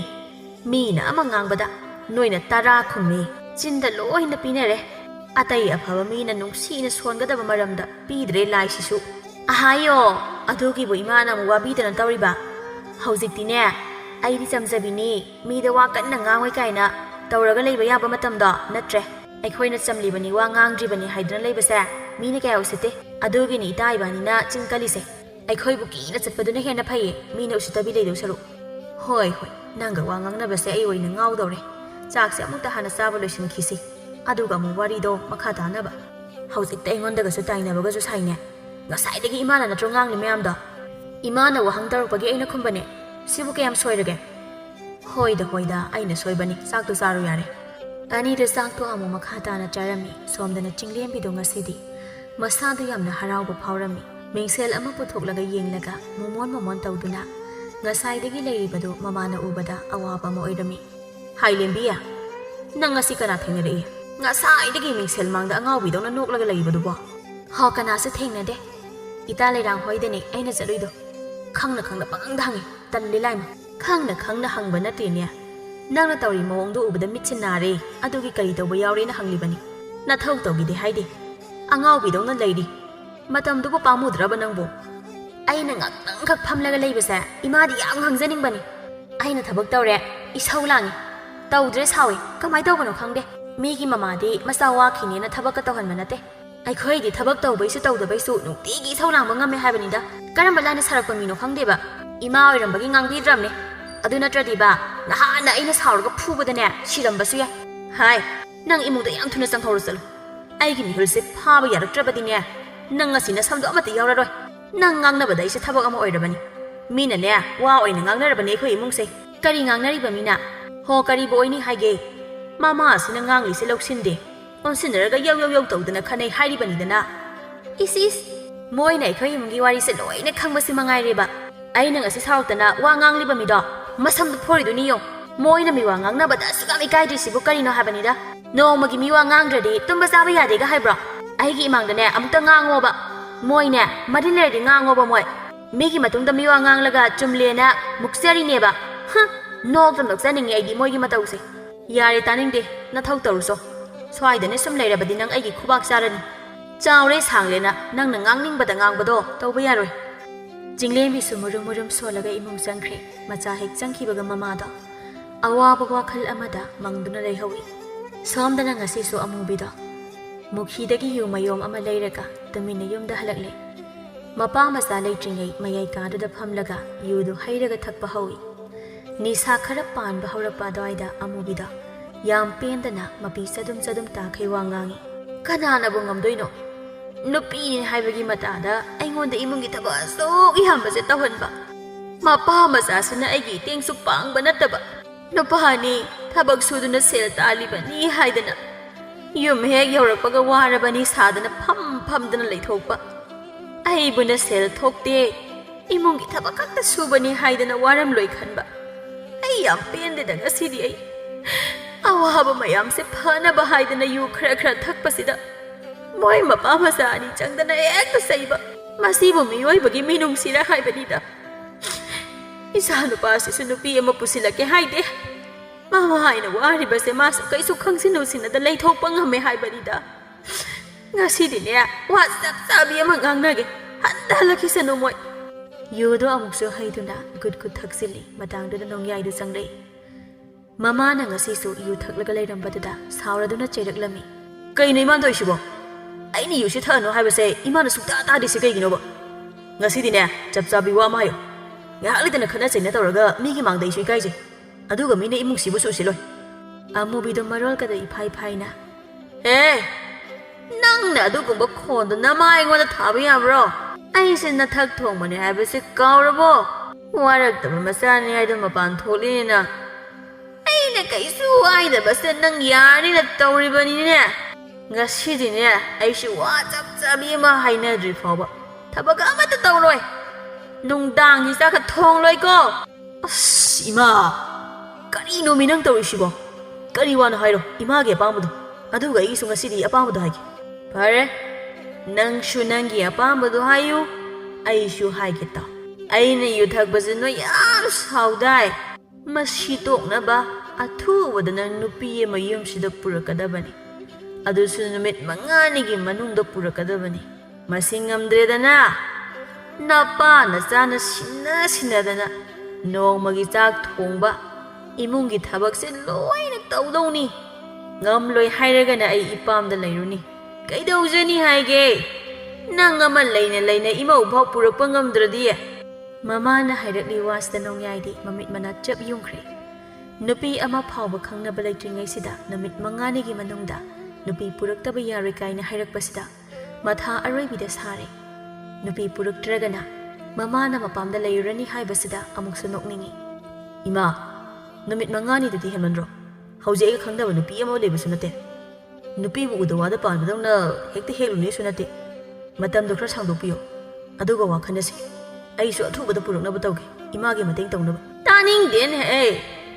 ꯃꯤꯅ ꯑꯃ ꯉꯥꯡꯕꯗ ꯅꯣꯏꯅ 10 ꯈꯨꯝꯃꯤ ꯆꯤꯟꯗ ꯂꯣꯏꯅ ꯄꯤꯅꯔꯦ ꯑꯇꯩ ꯑꯐꯕ ꯃꯤꯅ ꯅꯨꯡꯁꯤꯅ ꯁꯣꯟꯒꯗꯕ ꯃꯔꯝꯗ ꯄꯤꯗ꯭ꯔꯦ ꯂꯥꯏꯁꯤꯁꯨ ꯑꯍꯥꯌꯣ ꯑꯗꯨꯒꯤꯕꯨ ꯏꯃꯥꯅ ꯑꯃꯨꯛ ꯋꯥꯕꯤꯗꯅ ꯇꯧꯔꯤꯕ ꯍꯧꯖꯤꯛꯇꯤꯅꯦ ꯑꯩꯗꯤ ꯆꯝꯖꯕꯤꯅꯤ ꯃꯤꯗ ꯋꯥ ꯀꯟꯅ ꯉꯥꯡꯉꯣꯏ ꯀꯥꯏꯅ ꯇꯧꯔꯒ ꯂꯩꯕ ꯌꯥꯕ ꯃꯇꯝꯗꯣ ꯅꯠꯇ꯭ꯔꯦ ꯑꯩꯈꯣꯏꯅ ꯆꯝꯂꯤꯕꯅꯤ ꯋꯥ ꯉꯥꯡꯗ꯭ꯔꯤꯕꯅꯤ ꯍꯥꯏꯗꯅ ꯂꯩꯕꯁꯦ ꯃꯤꯅ ꯀꯌꯥ ꯎꯁꯤꯠꯇꯦ ꯑꯗꯨꯒꯤꯅꯤ ꯏꯇꯥ ꯏꯕꯥꯅꯤꯅ ꯆꯤꯡ ꯀꯜꯂꯤꯁꯦ ꯑꯩꯈꯣꯏꯕꯨ ꯀꯤꯅ ꯆꯠꯄꯗꯨꯅ ꯍꯦꯟꯅ ꯐꯩꯌꯦ ꯃꯤꯅ ꯎꯁꯤꯠꯇꯕꯤ ꯂꯩꯗꯧ ꯁꯔꯨꯛ ꯍꯣꯏ ꯅꯪꯒ ꯋꯥ ꯉꯥꯡꯅꯕꯁꯦ ꯑꯩ ꯑꯣꯏꯅ ꯉꯥꯎꯗꯧꯔꯦ ꯆꯥꯛꯁꯦ ꯑꯃꯨꯛꯇ ꯍꯥꯟꯅ ꯆꯥꯕ ꯂꯣꯏꯁꯤꯟꯈꯤꯁꯤ ꯑꯗꯨꯒ ꯑꯃꯨꯛ ꯋꯥꯔꯤꯗꯣ ꯃꯈꯥ ꯇꯥꯅꯕ ꯍꯧꯖꯤꯛꯇ ꯑꯩꯉꯣꯟꯗꯒꯁꯨ ꯇꯥꯏꯅꯕꯒꯁꯨ ꯁꯥꯏꯅꯦ ꯉꯁꯥꯏꯗꯒꯤ ꯏꯃꯥꯅ ꯅꯠꯇ꯭ꯔꯣ ꯉꯥꯡꯂꯤ ꯃꯌꯥꯝꯗꯣ ꯏꯃꯥꯅ ꯋꯥꯍꯪ ꯇꯧꯔꯛꯄꯒꯤ ꯑꯩꯅ ꯈꯨꯝꯕꯅꯦ ꯁꯤꯕꯨ ꯀꯌꯥꯝ ꯁꯣꯏꯔꯒꯦ ꯍꯣꯏꯗ ꯑꯩꯅ ꯁꯣꯏꯕꯅꯤ ꯆꯥꯛꯇꯣ ꯆꯥꯔꯨ ꯌꯥꯔꯦ ꯑꯅꯤꯗ ꯆꯥꯛꯇꯣ ꯑꯃꯨꯛ ꯃꯈꯥ ꯇꯥꯅ ꯆꯥꯔꯝꯃꯤ ꯁꯣꯝꯗꯅ ꯆꯤꯡꯂꯦꯝꯕꯤꯗꯣ ꯉꯁꯤꯗꯤ ꯃꯁꯥꯗꯣ ꯌꯥꯝꯅ ꯍꯔꯥꯎꯕ ꯐꯥꯎꯔꯝꯃꯤ ꯃꯤꯡꯁꯦꯜ ꯑꯃ ꯄꯨꯊꯣꯛꯂꯒ ꯌꯦꯡꯂꯒ ꯃꯣꯃꯣꯟ ꯇꯧꯗꯨꯅ ꯉꯁꯥꯏꯗꯒꯤ ꯂꯩꯔꯤꯕꯗꯨ ꯃꯃꯥꯅ ꯎꯕꯗ ꯑꯋꯥꯕ ꯑꯃ ꯑꯣꯏꯔꯝꯃꯤ ꯍꯥꯏ ꯂꯦꯝꯕꯤꯌꯥ ꯅꯪ ꯉꯁꯤ ꯀꯅꯥ ꯊꯦꯡꯅꯔꯛꯏ ꯉꯁꯥꯏꯗꯒꯤ ꯃꯤꯡꯁꯦꯜ ꯃꯥꯡꯗ ꯑꯉꯥꯎꯕꯤꯗꯧꯅ ꯅꯣꯛꯂꯒ ꯂꯩꯕꯗꯨꯕꯣ ꯍꯣ ꯀꯅꯥꯁꯨ ꯊꯦꯡꯅꯗꯦ ꯏꯇꯥ ꯂꯩꯔꯥꯡ ꯍꯣꯏꯗꯅꯦ ꯑꯩꯅ ꯆꯠꯂꯨꯏꯗꯣ ꯈꯪꯅ ꯄꯪꯍꯪꯗ ꯍꯪꯉꯤ ꯇꯜꯂꯤ ꯂꯥꯏꯃ ꯈꯪꯅ ꯍꯪꯕ ꯅꯠꯇꯦꯅꯦ ꯅꯪꯅ ꯇꯧꯔꯤ ꯃꯑꯣꯡꯗꯣ ꯎꯕꯗ ꯃꯤꯠꯁꯦ ꯅꯥꯔꯦ ꯑꯗꯨꯒꯤ ꯀꯔꯤ ꯇꯧꯕ ꯌꯥꯎꯔꯦꯅ ꯍꯪꯂꯤꯕꯅꯤ ꯅꯊꯧ ꯇꯧꯒꯤꯗꯦ ꯍꯥꯏꯗꯦ ꯑꯉꯥꯎꯕꯤꯗꯧꯅ ꯂꯩꯔꯤ ꯃꯇꯝꯗꯨꯕꯨ ꯄꯥꯝꯃꯨꯗ꯭ꯔꯕ ꯅꯪꯕꯨ ꯑꯩꯅ ꯉꯥꯛꯇꯪꯈꯛ ꯐꯝꯂꯒ ꯂꯩꯕꯁꯦ ꯏꯃꯥꯗꯤ ꯌꯥꯝ ꯍꯪꯖꯅꯤꯡꯕꯅꯤ ꯑꯩꯅ ꯊꯕꯛ ꯇꯧꯔꯦ ꯏꯁꯧ ꯂꯥꯡꯉꯤ ꯇꯧꯗ꯭ꯔꯦ ꯁꯥꯎꯏ ꯀꯃꯥꯏ ꯇꯧꯕꯅꯣ ꯈꯪꯗꯦ ꯃꯤꯒꯤ ꯃꯃꯥꯗꯤ ꯃꯆꯥ ꯋꯥꯈꯤꯅꯦꯅ ꯊꯕꯛꯀ ꯇꯧꯍꯟꯕ ꯅꯠꯇꯦ ꯑꯩꯈꯣꯏꯗꯤ ꯊꯕꯛ ꯇꯧꯕꯩꯁꯨ ꯇꯧꯗꯕꯩꯁꯨ ꯅꯨꯡꯇꯤꯒꯤ ꯏꯁꯧ ꯂꯥꯡꯕ ꯉꯝꯃꯦ ꯍꯥꯏꯕꯅꯤꯗ ꯀꯔꯝꯕ ꯂꯥꯏꯅ ꯁꯥꯔꯛꯄ ꯃꯤꯅꯣ ꯈꯪꯗꯦꯕ ꯏꯃꯥ ꯑꯣꯏꯔꯝꯕꯒꯤ ꯉꯥꯡꯕꯤꯗ꯭ꯔꯕꯅꯦ ꯑꯗꯨ ꯅꯠꯇ꯭ꯔꯗꯤꯕ ꯅꯍꯥꯟꯅ ꯑꯩꯅ ꯁꯥꯎꯔꯒ ꯐꯨꯕꯗꯅꯦ ꯁꯤꯔꯝꯕꯁꯨ ꯌꯥꯏ ꯍꯥꯏ ꯅꯪ ꯏꯃꯨꯡꯗ ꯌꯥꯝ ꯊꯨꯅ ꯆꯪꯍꯧꯔ ꯆꯠꯂꯨ ꯑꯩꯒꯤ ꯃꯤꯍꯨꯜꯁꯦ ꯐꯥꯕ ꯌꯥꯔꯛꯇ꯭ꯔꯕꯗꯤꯅꯦ ꯅꯪ ꯉꯁꯤꯅ ꯁꯝꯗꯣ ꯑꯃꯠꯇ ꯌꯥꯎꯔꯔꯣꯏ ꯅꯪ ꯉꯥꯡꯅꯕꯗ ꯑꯩꯁꯦ ꯊꯕꯛ ꯑꯃ ꯑꯣꯏꯔꯕꯅꯤ ꯃꯤꯅꯅꯦ ꯋꯥ ꯑꯣꯏꯅ ꯉꯥꯡꯅꯔꯕꯅꯤ ꯑꯩꯈꯣꯏ ꯏꯃꯨꯡꯁꯦ ꯀꯔꯤ ꯉꯥꯡꯅꯔꯤꯕ ꯃꯤꯅ ꯍꯣ ꯀꯔꯤꯕꯨ ꯑꯣꯏꯅꯤ ꯍꯥꯏꯒꯦ ꯃꯃꯥ ꯑꯁꯤꯅ ꯉꯥꯡꯂꯤꯁꯦ ꯂꯧꯁꯤꯟꯗꯦ ꯑꯣꯟꯁꯤꯟꯅꯔꯒ ꯌꯧ ꯇꯧꯗꯅ ꯈꯟꯅꯩ ꯍꯥꯏꯔꯤꯕꯅꯤꯗꯅ ꯏꯁ ꯃꯣꯏꯅ ꯑꯩꯈꯣꯏ ꯏꯃꯨꯡꯒꯤ ꯋꯥꯔꯤꯁꯦ ꯂꯣꯏꯅ ꯈꯪꯕꯁꯤ ꯃꯉꯥꯏꯔꯦꯕ ꯑꯩꯅ ꯉꯁꯤ ꯁꯥꯎꯔꯛꯇꯅ ꯋꯥ ꯉꯥꯡꯂꯤꯕ ꯃꯤꯗꯣ ꯃꯁꯝꯗꯨ ꯐꯣꯔꯤꯗꯨꯅꯤ ꯌꯦꯡꯉꯨ ꯃꯣꯏꯅ ꯃꯤꯋꯥ ꯉꯥꯡꯅꯕꯗ ꯑꯁꯨꯛꯌꯥꯝ ꯏꯀꯥꯏꯗ꯭ꯔꯤꯁꯤꯕꯨ ꯀꯔꯤꯅꯣ ꯍꯥꯏꯕꯅꯤꯗ ꯅꯣꯡꯃꯒꯤ ꯃꯤꯋꯥ ꯉꯥꯡꯗ꯭ꯔꯗꯤ ꯇꯨꯝꯕ ꯆꯥꯕ ꯌꯥꯗꯦꯒ ꯍꯥꯏꯕ꯭ꯔꯣ ꯑꯩꯒꯤ ꯏꯃꯥꯡꯗꯅꯦ ꯑꯃꯨꯛꯇ ꯉꯥꯡꯉꯣꯕ ꯃꯣꯏꯅꯦ ꯃꯔꯤ ꯂꯩꯔꯗꯤ ꯉꯥꯡꯉꯣꯕ ꯃꯣꯏ ꯃꯤꯒꯤ ꯃꯇꯨꯡꯗ ꯃꯤꯋꯥ ꯉꯥꯡꯂꯒ ꯆꯨꯝꯂꯦꯅ ꯃꯨꯛꯆꯔꯤꯅꯦꯕ ꯅꯣꯛꯇ ꯅꯣꯛꯆꯅꯤꯡꯉꯦ ꯑꯩꯗꯤ ꯃꯣꯏꯒꯤ ꯃꯇꯧꯁꯦ ꯌꯥꯔꯦ ꯇꯥꯅꯤꯡꯗꯦ ꯅꯊꯧ ꯇꯧꯔꯨꯁꯣ ꯁ꯭ꯋꯥꯏꯗꯅꯦ ꯁꯨꯝ ꯂꯩꯔꯕꯗꯤ ꯅꯪ ꯑꯩꯒꯤ ꯈꯨꯕꯥꯛ ꯆꯥꯔꯅꯤ ꯆꯥꯎꯔꯦ ꯁꯥꯡꯂꯦꯅ ꯅꯪꯅ ꯉꯥꯡꯅꯤꯡꯕꯗ ꯉꯥꯡꯕꯗꯣ ꯇꯧꯕ ꯌꯥꯔꯣꯏ ꯆꯤꯡꯂꯦꯝꯕꯤꯁꯨ ꯃꯨꯔꯨꯝ ꯃꯨꯔꯨꯝ ꯁꯣꯜꯂꯒ ꯏꯃꯨꯡ ꯆꯪꯈ꯭ꯔꯦ ꯃꯆꯥ ꯍꯦꯛ ꯆꯪꯈꯤꯕꯒ ꯃꯃꯥꯗꯣ ꯑꯋꯥꯕ ꯋꯥꯈꯜ ꯑꯃꯗ ꯃꯪꯗꯨꯅ ꯂꯩꯍꯧꯏ ꯁꯣꯝꯗꯅ ꯉꯁꯤꯁꯨ ꯑꯃꯨꯕꯤꯗꯣ ꯃꯨꯈꯤꯗꯒꯤ ꯌꯨ ꯃꯌꯣꯝ ꯑꯃ ꯂꯩꯔꯒ ꯇꯨꯃꯤꯟꯅ ꯌꯨꯝꯗ ꯍꯜꯂꯛꯂꯦ ꯃꯄꯥ ꯃꯆꯥ ꯂꯩꯇ꯭ꯔꯤꯉꯩ ꯃꯌꯥꯏ ꯀꯥꯗꯨꯗ ꯐꯝꯂꯒ ꯌꯨꯗꯨ ꯍꯩꯔꯒ ꯊꯛꯄ ꯍꯧꯏ ꯅꯤꯁꯥ ꯈꯔ ꯄꯥꯟꯕ ꯍꯧꯔꯛꯄ ꯑꯗꯨꯋꯥꯏꯗ ꯑꯃꯨꯕꯤꯗꯣ ꯌꯥꯝ ꯄꯦꯟꯗꯅ ꯃꯄꯤ ꯆꯗꯨꯝ ꯆꯗꯨꯝ ꯇꯥꯈꯩ ꯋꯥ ꯉꯥꯡꯏ ꯀꯅꯥꯅꯕꯨ ꯉꯝꯗꯣꯏꯅꯣ ꯅꯨꯄꯤꯅꯤ ꯍꯥꯏꯕꯒꯤ ꯃꯇꯥꯗ ꯑꯩꯉꯣꯟꯗ ꯏꯃꯨꯡꯒꯤ ꯊꯕꯛ ꯑꯁꯨꯛ ꯌꯥꯝꯕꯁꯦ ꯇꯧꯍꯟꯕ ꯃꯄꯥ ꯃꯆꯥꯁꯨꯅ ꯑꯩꯒꯤ ꯏꯇꯦꯡꯁꯨ ꯄꯥꯡꯕ ꯅꯠꯇꯕ ꯅꯨꯄꯥꯅꯤ ꯊꯕꯛ ꯁꯨꯗꯨꯅ ꯁꯦꯜ ꯇꯥꯜꯂꯤꯕꯅꯤ ꯍꯥꯏꯗꯅ ꯌꯨꯝ ꯍꯦꯛ ꯌꯧꯔꯛꯄꯒ ꯋꯥꯔꯕꯅꯤ ꯁꯥꯗꯅ ꯐꯝꯗꯅ ꯂꯩꯊꯣꯛꯄ ꯑꯩꯕꯨꯅ ꯁꯦꯜ ꯊꯣꯛꯇꯦ ꯏꯃꯨꯡꯒꯤ ꯊꯕꯛ ꯈꯛꯇ ꯁꯨꯕꯅꯤ ꯍꯥꯏꯗꯅ ꯋꯥꯔꯝꯂꯣꯏ ꯈꯟꯕ ꯑꯩ ꯌꯥꯝ ꯄꯦꯟꯗꯦꯗ ꯉꯁꯤꯗꯤ ꯑꯩ ꯑꯋꯥꯕ ꯃꯌꯥꯝꯁꯦ ꯐꯅꯕ ꯍꯥꯏꯗꯅ ꯌꯨ ꯈꯔ ꯊꯛꯄꯁꯤꯗ ꯃꯣꯏ ꯃꯄꯥ ꯃꯆꯥ ꯑꯅꯤ ꯆꯪꯗꯅ ꯍꯦꯛꯇ ꯆꯩꯕ ꯃꯁꯤꯕꯨ ꯃꯤꯑꯣꯏꯕꯒꯤ ꯃꯤꯅꯨꯡꯁꯤꯔ ꯍꯥꯏꯕꯅꯤꯗ ꯏꯆꯥ ꯅꯨꯄꯥꯁꯤꯁꯨ ꯅꯨꯄꯤ ꯑꯃ ꯄꯨꯁꯤꯜꯂꯛꯀꯦ ꯍꯥꯏꯗꯦ ꯃꯥꯃ ꯍꯥꯏꯅ ꯋꯥꯔꯤꯕꯁꯦ ꯃꯥꯁꯨ ꯀꯩꯁꯨ ꯈꯪꯁꯤꯟꯅꯨꯁꯤꯟꯅꯗ ꯂꯩꯊꯣꯛꯄ ꯉꯝꯃꯦ ꯍꯥꯏꯕꯅꯤꯗ ꯉꯁꯤꯗꯤꯅꯦ ꯋꯥ ꯆꯞ ꯆꯥꯕꯤ ꯑꯃ ꯉꯥꯡꯅꯒꯦ ꯍꯜꯂꯛꯈꯤꯁꯅꯨ ꯃꯣꯏ ꯌꯨꯗꯣ ꯑꯃꯨꯛꯁꯨ ꯍꯩꯗꯨꯅ ꯒꯨꯠ ꯊꯛꯆꯤꯜꯂꯤ ꯃꯇꯥꯡꯗꯨꯗ ꯅꯣꯡꯌꯥꯏꯗꯨ ꯆꯪꯂꯛꯏ ꯃꯃꯥꯅ ꯉꯁꯤꯁꯨ ꯌꯨ ꯊꯛꯂꯒ ꯂꯩꯔꯝꯕꯗꯨꯗ ꯁꯥꯎꯔꯗꯨꯅ ꯆꯩꯔꯛꯂꯝꯃꯤ ꯀꯩꯅꯣ ꯏꯃꯥꯟ ꯇꯧꯏꯁꯤꯕꯣ ꯑꯩꯅ ꯌꯨꯁꯤ ꯊꯛꯑꯅꯨ ꯍꯥꯏꯕꯁꯦ ꯏꯃꯥꯅ ꯁꯨꯛꯇꯥ ꯇꯥꯗꯦꯁꯤ ꯀꯩꯒꯤꯅꯣꯕ ꯉꯁꯤꯗꯤꯅꯦ ꯆꯞ ꯆꯥꯕꯤ ꯋꯥ ꯑꯃ ꯍꯥꯏꯌꯣ ꯉꯥꯏꯍꯥꯛ ꯂꯩꯇꯅ ꯈꯠꯅ ꯆꯩꯅ ꯇꯧꯔꯒ ꯃꯤꯒꯤ ꯃꯥꯡꯗ ꯑꯩꯁꯨ ꯏꯀꯥꯏꯖꯩ ꯑꯗꯨꯒ ꯃꯤꯅ ꯏꯃꯨꯡꯁꯤꯕꯨꯁꯨ ꯎꯁꯤꯜꯂꯣꯏ ꯑꯃꯨꯕꯤꯗꯣ ꯃꯔꯣꯜꯀꯗ ꯏꯐꯥꯏ ꯐꯥꯏꯅ ꯅꯪꯅ ꯑꯗꯨꯒꯨꯝꯕ ꯈꯣꯟꯗꯣ ꯅꯃꯥ ꯑꯩꯉꯣꯟꯗ ꯊꯥꯕ ꯌꯥꯕ꯭ꯔꯣ ꯑꯩꯁꯦ ꯅꯊꯛ ꯊꯣꯡꯕꯅꯦ ꯍꯥꯏꯕꯁꯦ ꯀꯥꯎꯔꯕꯣ ꯋꯥꯔꯛꯇꯕ ꯃꯆꯥꯅꯤ ꯍꯥꯏꯗꯣ ꯃꯄꯥꯟ ꯊꯣꯛꯂꯤꯅꯤꯅ ꯑꯩꯅ ꯀꯩꯁꯨ ꯍꯥꯏꯗꯕꯁꯦ ꯅꯪ ꯌꯥꯔꯅꯤꯅ ꯇꯧꯔꯤꯕꯅꯤꯅꯦ ꯉꯁꯤꯗꯤꯅꯦ ꯑꯩꯁꯨ ꯋꯥ ꯆꯞ ꯆꯥꯕꯤ ꯑꯃ ꯍꯥꯏꯅꯗ꯭ꯔꯤ ꯐꯥꯎꯕ ꯊꯕꯛ ꯑꯃꯠꯇ ꯇꯧꯔꯣꯏ ꯅꯨꯡꯗꯥꯡꯒꯤ ꯆꯥꯛꯀ ꯊꯣꯡꯂꯣꯏꯀꯣ ꯑꯁ ꯏꯃꯥ ꯀꯔꯤꯅꯣ ꯃꯤ ꯅꯪ ꯇꯧꯔꯤꯁꯤꯕꯣ ꯀꯔꯤ ꯋꯥꯅꯣ ꯍꯥꯏꯔꯣ ꯏꯃꯥꯒꯤ ꯑꯄꯥꯝꯕꯗꯣ ꯑꯗꯨꯒ ꯑꯩꯒꯤꯁꯨ ꯉꯁꯤꯗꯤ ꯑꯄꯥꯝꯕꯗꯣ ꯍꯥꯏꯒꯦ ꯐꯔꯦ ꯅꯪꯁꯨ ꯅꯪꯒꯤ ꯑꯄꯥꯝꯕꯗꯣ ꯍꯥꯏꯌꯨ ꯑꯩꯁꯨ ꯍꯥꯏꯒꯦ ꯇꯥꯎ ꯑꯩꯅ ꯌꯨ ꯊꯛꯄꯁꯦ ꯅꯣꯏ ꯌꯥꯝ ꯁꯥꯎꯗꯥꯏ ꯃꯁꯤ ꯇꯣꯛꯅꯕ ꯑꯊꯨꯕꯗ ꯅꯪ ꯅꯨꯄꯤ ꯑꯃ ꯌꯨꯝꯁꯤꯗ ꯄꯨꯔꯛꯀꯗꯕꯅꯤ ꯑꯗꯨꯁꯨ ꯅꯨꯃꯤꯠ 5ꯅꯤꯒꯤ ꯃꯅꯨꯡꯗ ꯄꯨꯔꯛꯀꯗꯕꯅꯤ ꯃꯁꯤ ꯉꯝꯗ꯭ꯔꯦꯗꯅ ꯅꯄꯥ ꯅꯆꯥꯅ ꯁꯤꯟꯅꯗꯅ ꯅꯣꯡꯃꯒꯤ ꯆꯥꯛ ꯊꯣꯡꯕ ꯏꯃꯨꯡꯒꯤ ꯊꯕꯛꯁꯦ ꯂꯣꯏꯅ ꯇꯧꯗꯧꯅꯤ ꯉꯝꯂꯣꯏ ꯍꯥꯏꯔꯒꯅ ꯑꯩ ꯏꯄꯥꯝꯗ ꯂꯩꯔꯨꯅꯤ ꯀꯩꯗꯧꯖꯅꯤ ꯍꯥꯏꯒꯦ ꯅꯪ ꯑꯃ ꯂꯩꯅ ꯏꯃꯧ ꯐꯥꯎ ꯄꯨꯔꯛꯄ ꯉꯝꯗ꯭ꯔꯗꯤ ꯃꯃꯥꯅ ꯍꯥꯏꯔꯛꯂꯤ ꯋꯥꯁꯤꯗ ꯅꯣꯡꯌꯥꯏꯗꯤ ꯃꯃꯤꯠ ꯃꯅꯥ ꯆꯞ ꯌꯨꯡꯈ꯭ꯔꯦ ꯅꯨꯄꯤ ꯑꯃ ꯐꯥꯎꯕ ꯈꯪꯅꯕ ꯂꯩꯇ꯭ꯔꯤꯉꯩꯁꯤꯗ ꯅꯨꯃꯤꯠ 5ꯅꯤꯒꯤ ꯃꯅꯨꯡꯗ ꯅꯨꯄꯤ ꯄꯨꯔꯛꯇꯕ ꯌꯥꯔꯣꯏ ꯀꯥꯏꯅ ꯍꯥꯏꯔꯛꯄꯁꯤꯗ ꯃꯊꯥ ꯑꯔꯣꯏꯕꯤꯗ ꯁꯥꯔꯦ ꯅꯨꯄꯤ ꯄꯨꯔꯛꯇ꯭ꯔꯒꯅ ꯃꯃꯥꯅ ꯃꯄꯥꯝꯗ ꯂꯩꯔꯨꯔꯅꯤ ꯍꯥꯏꯕꯁꯤꯗ ꯑꯃꯨꯛꯁꯨ ꯅꯣꯛꯅꯤꯡꯉꯤ ꯏꯃꯥ ꯅꯨꯃꯤꯠ 5ꯅꯤꯗꯨꯗꯤ ꯍꯦꯟꯃꯟꯗ꯭ꯔꯣ ꯍꯧꯖꯤꯛ ꯑꯩꯒ ꯈꯪꯗꯕ ꯅꯨꯄꯤ ꯑꯃ ꯂꯩꯕꯁꯨ ꯅꯠꯇꯦ ꯅꯨꯄꯤꯕꯨ ꯎꯗꯋꯥꯗ ꯄꯥꯟꯕꯗꯧꯅ ꯍꯦꯛꯇ ꯍꯦꯛꯂꯨꯅꯦꯁꯨ ꯅꯠꯇꯦ ꯃꯇꯝꯗꯣ ꯈꯔ ꯁꯥꯡꯗꯣꯛꯄꯤꯌꯣ ꯑꯗꯨꯒ ꯋꯥꯈꯟꯅꯁꯤ ꯑꯩꯁꯨ ꯑꯊꯨꯕꯗ ꯄꯨꯔꯛꯅꯕ ꯇꯧꯒꯦ ꯏꯃꯥꯒꯤ ꯃꯇꯦꯡ ꯇꯧꯅꯕ ꯇꯥꯅꯤꯡꯗꯦꯅꯦ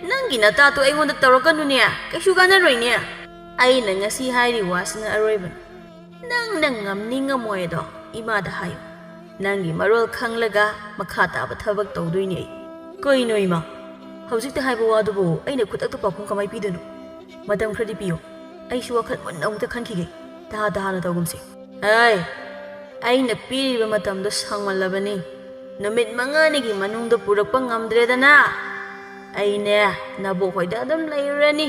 ꯅꯪꯒꯤ ꯅꯇꯥꯗꯣ ꯑꯩꯉꯣꯟꯗ ꯇꯧꯔꯛꯀꯅꯨꯅꯦ ꯀꯩꯁꯨ ꯀꯥꯟꯅꯔꯣꯏꯅꯦ ꯑꯩꯅ ꯉꯁꯤ ꯍꯥꯏꯔꯤ ꯋꯥꯁꯤꯅ ꯑꯔꯣꯏꯕꯅꯤ ꯅꯪꯅ ꯉꯝꯅꯤꯡꯉꯝꯃꯣꯏꯗꯣ ꯏꯃꯥꯗ ꯍꯥꯏꯌꯨ ꯅꯪꯒꯤ ꯃꯔꯣꯜ ꯈꯪꯂꯒ ꯃꯈꯥ ꯇꯥꯕ ꯊꯕꯛ ꯇꯧꯗꯣꯏꯅꯤ ꯑꯩ ꯀꯩꯅꯣ ꯏꯃꯥ ꯍꯧꯖꯤꯛꯇ ꯍꯥꯏꯕ ꯋꯥꯗꯨꯕꯨ ꯑꯩꯅ ꯈꯨꯗꯛꯇ ꯄꯥꯎꯈꯨꯝ ꯀꯃꯥꯏ ꯄꯤꯗꯣꯏꯅꯣ ꯃꯇꯝ ꯈꯔꯗꯤ ꯄꯤꯌꯣ ꯑꯩꯁꯨ ꯋꯥꯈꯜ ꯃꯨꯟꯅ ꯑꯃꯨꯛꯇ ꯈꯟꯈꯤꯒꯦ ꯇꯍꯥꯅ ꯇꯧꯒꯨꯝꯁꯦ ꯑꯩꯅ ꯄꯤꯔꯤꯕ ꯃꯇꯝꯗꯣ ꯁꯥꯡꯃꯜꯂꯕꯅꯤ ꯅꯨꯃꯤꯠ 5ꯅꯤꯒꯤ ꯃꯅꯨꯡꯗ ꯄꯨꯔꯛꯄ ꯉꯝꯗ꯭ꯔꯦꯗꯅ ꯑꯩꯅꯦ ꯅꯕꯣꯛ ꯍꯣꯏꯗ ꯑꯗꯨꯝ ꯂꯩꯔꯨꯔꯅꯤ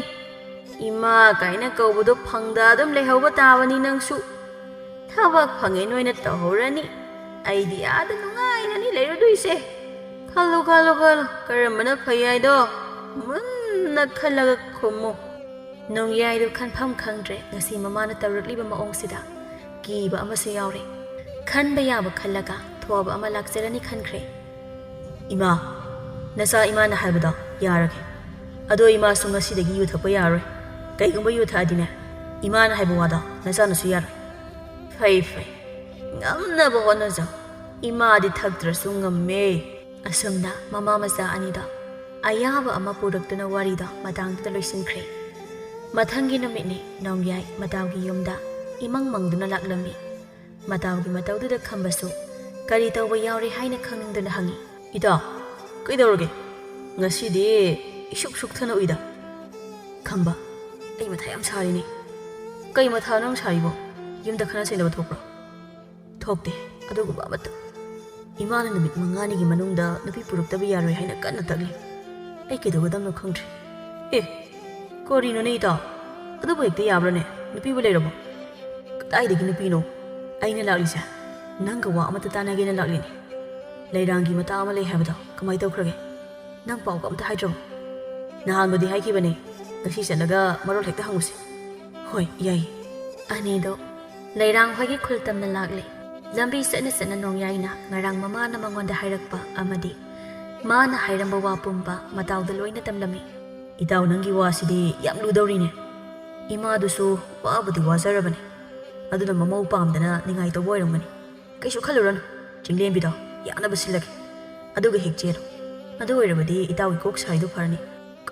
ꯏꯃꯥ ꯀꯥꯏꯅ ꯀꯧꯕꯗꯣ ꯐꯪꯗ ꯑꯗꯨꯝ ꯂꯩꯍꯧꯕ ꯇꯥꯕꯅꯤ ꯅꯪꯁꯨ ꯊꯕꯛ ꯐꯪꯉꯦ ꯅꯣꯏꯅ ꯇꯧꯍꯧꯔꯅꯤ ꯑꯩꯗꯤ ꯑꯥꯗ ꯅꯨꯡꯉꯥꯏꯅꯅꯤ ꯂꯩꯔꯗꯣꯏꯁꯦ ꯈꯜꯂꯨ ꯀꯔꯝꯕꯅ ꯐꯩ ꯍꯥꯏꯗꯣ ꯃꯨꯟꯅ ꯈꯜꯂꯒ ꯈꯨꯝꯃꯨ ꯅꯣꯡꯌꯥꯏꯗꯨ ꯈꯟꯐꯝ ꯈꯪꯗ꯭ꯔꯦ ꯉꯁꯤ ꯃꯃꯥꯅ ꯇꯧꯔꯛꯂꯤꯕ ꯃꯑꯣꯡꯁꯤꯗ ꯀꯤꯕ ꯑꯃꯁꯨ ꯌꯥꯎꯔꯦ ꯈꯟꯕ ꯌꯥꯕ ꯈꯜꯂꯒ ꯊꯣꯛꯑꯕ ꯑꯃ ꯂꯥꯛꯆꯔꯅꯤ ꯈꯟꯈ꯭ꯔꯦ ꯏꯃꯥ ꯅꯆꯥ ꯏꯃꯥꯅ ꯍꯥꯏꯕꯗꯣ ꯌꯥꯔꯒꯦ ꯑꯗꯣ ꯏꯃꯥꯁꯨ ꯉꯁꯤꯗꯒꯤ ꯌꯨ ꯊꯛꯄ ꯌꯥꯔꯣꯏ ꯀꯩꯒꯨꯝꯕ ꯌꯨ ꯊꯛꯑꯗꯤꯅꯦ ꯏꯃꯥꯅ ꯍꯥꯏꯕ ꯋꯥꯗꯣ ꯅꯆꯥꯅꯁꯨ ꯌꯥꯔꯣꯏ ꯐꯩ ꯉꯝꯅꯕ ꯍꯣꯠꯅꯖꯧ ꯏꯃꯥꯗꯤ ꯊꯛꯇ꯭ꯔꯁꯨ ꯉꯝꯃꯦ ꯑꯁꯨꯝꯅ ꯃꯃꯥ ꯃꯆꯥ ꯑꯅꯤꯗꯣ ꯑꯌꯥꯕ ꯑꯃ ꯄꯨꯔꯛꯇꯨꯅ ꯋꯥꯔꯤꯗꯣ ꯃꯇꯥꯡꯗꯨꯗ ꯂꯣꯏꯁꯤꯟꯈ꯭ꯔꯦ꯫ ꯃꯊꯪꯒꯤ ꯅꯨꯃꯤꯠꯅꯤ ꯅꯣꯡꯌꯥꯏ ꯃꯇꯥꯎꯒꯤ ꯌꯨꯝꯗ ꯏꯃꯪ ꯃꯪꯗꯨꯅ ꯂꯥꯛꯂꯝꯃꯤ꯫ ꯃꯇꯥꯎꯒꯤ ꯃꯇꯧꯗꯨꯗ ꯈꯝꯕꯁꯨ ꯀꯔꯤ ꯇꯧꯕ ꯌꯥꯎꯔꯦ ꯍꯥꯏꯅ ꯈꯪꯅꯤꯡꯗꯨꯅ ꯍꯪꯉꯤ꯫ ꯏꯇꯥꯎ ꯀꯩꯗꯧꯔꯒꯦ? ꯉꯁꯤꯗꯤ ꯏꯁꯨꯛ ꯁꯨꯛꯊꯅ ꯎꯏꯗ꯫ ꯈꯝꯕ ꯑꯩ ꯃꯊꯥ ꯌꯥꯝ ꯁꯥꯔꯤꯅꯤ꯫ ꯀꯩ ꯃꯊꯥ ꯅꯪ ꯁꯥꯔꯤꯕꯣ? ꯌꯨꯝꯗ ꯈꯠꯅ ꯆꯩꯅꯕ ꯊꯣꯛꯄ꯭ꯔꯣ? ꯊꯣꯛꯇꯦ ꯑꯗꯨꯒꯨꯝꯕ ꯑꯃꯠꯇ꯫ 이마는 ꯅꯨꯃꯤꯠ 5ꯅꯤꯒꯤ ꯃꯅꯨꯡꯗ ꯅꯨꯄꯤ ꯄꯨꯔꯛꯇꯕ ꯌꯥꯔꯣꯏ ꯍꯥꯏꯅ ꯀꯟꯅ ꯇꯛꯂꯤ꯫ ꯑꯩ ꯀꯩꯗꯧꯒꯗꯕꯅꯣ ꯈꯪꯗ꯭ꯔꯦ꯫ ꯀꯔꯤꯅꯣꯅꯦ ꯏꯇꯥꯎ? ꯑꯗꯨꯕꯨ ꯍꯦꯛꯇ ꯌꯥꯕ꯭ꯔꯅꯦ? ꯅꯨꯄꯤꯕꯨ ꯂꯩꯔꯕꯣ? ꯀꯗꯥꯏꯗꯒꯤ ꯅꯨꯄꯤꯅꯣ? ꯑꯩꯅ ꯂꯥꯛꯂꯤꯁꯦ ꯅꯪꯒ ꯋꯥ ꯑꯃꯠꯇ ꯇꯥꯟꯅꯒꯦꯅ ꯂꯥꯛꯂꯤꯅꯤ꯫ ꯂꯩꯔꯥꯡꯒꯤ ꯃꯇꯥ ꯑꯃ ꯂꯩ ꯍꯥꯏꯕꯗꯣ ꯀꯃꯥꯏ ꯇꯧꯈ꯭ꯔꯒꯦ? ꯅꯪ ꯄꯥꯎꯒ ꯑꯝꯇ ꯍꯥꯏꯗ꯭ꯔꯕꯣ? ꯅꯍꯥꯟꯕꯨꯗꯤ ꯍꯥꯏꯈꯤꯕꯅꯦ, ꯉꯁꯤ ꯆꯠꯂꯒ ꯃꯔꯣꯜ ꯍꯦꯛꯇ ꯍꯪꯉꯨꯁꯤ꯫ ꯍꯣꯏ ꯌꯥꯏ꯫ ꯑꯅꯤꯗꯣ ꯂꯩꯔꯥꯡ ꯍꯣꯏꯒꯤ ꯈꯨꯜꯇꯝꯅ ꯂꯥꯛꯂꯦ꯫ ꯂꯝꯕꯤ ꯆꯠꯅ ꯆꯠꯅ ꯅꯣꯡꯌꯥꯏꯅ ꯉꯔꯥꯡ ꯃꯃꯥꯅ ꯃꯉꯣꯟꯗ ꯍꯥꯏꯔꯛꯄ ꯑꯃꯗꯤ ꯃꯥꯅ ꯍꯥꯏꯔꯝꯕ ꯋꯥ ꯄꯨꯝꯕ ꯃꯇꯥꯎꯗ ꯂꯣꯏꯅ ꯇꯝꯂꯝꯃꯤ꯫ ꯏꯇꯥꯎ ꯅꯪꯒꯤ ꯋꯥꯁꯤꯗꯤ ꯌꯥꯝ ꯂꯨꯗꯧꯔꯤꯅꯦ꯫ ꯏꯃꯥꯗꯨꯁꯨ ꯋꯥꯕꯨꯗꯤ ꯋꯥꯖꯔꯕꯅꯤ, ꯑꯗꯨꯅ ꯃꯃꯧ ꯄꯥꯝꯗꯅ ꯅꯤꯡꯉꯥꯏ ꯇꯧꯕ ꯑꯣꯏꯔꯝꯒꯅꯤ꯫ ꯀꯩꯁꯨ ꯈꯜꯂꯨꯔꯅꯨ, ꯆꯤꯡꯂꯦꯝꯕꯤꯗꯣ ꯌꯥꯅꯕ ꯁꯤꯜꯂꯒꯦ, ꯑꯗꯨꯒ ꯍꯦꯛ ꯆꯦꯜꯂꯣ꯫ ꯑꯗꯨ ꯑꯣꯏꯔꯕꯗꯤ ꯏꯇꯥꯎꯒꯤ ꯀꯣꯛ ꯁꯥꯏꯗꯨ ꯐꯔꯅꯤ꯫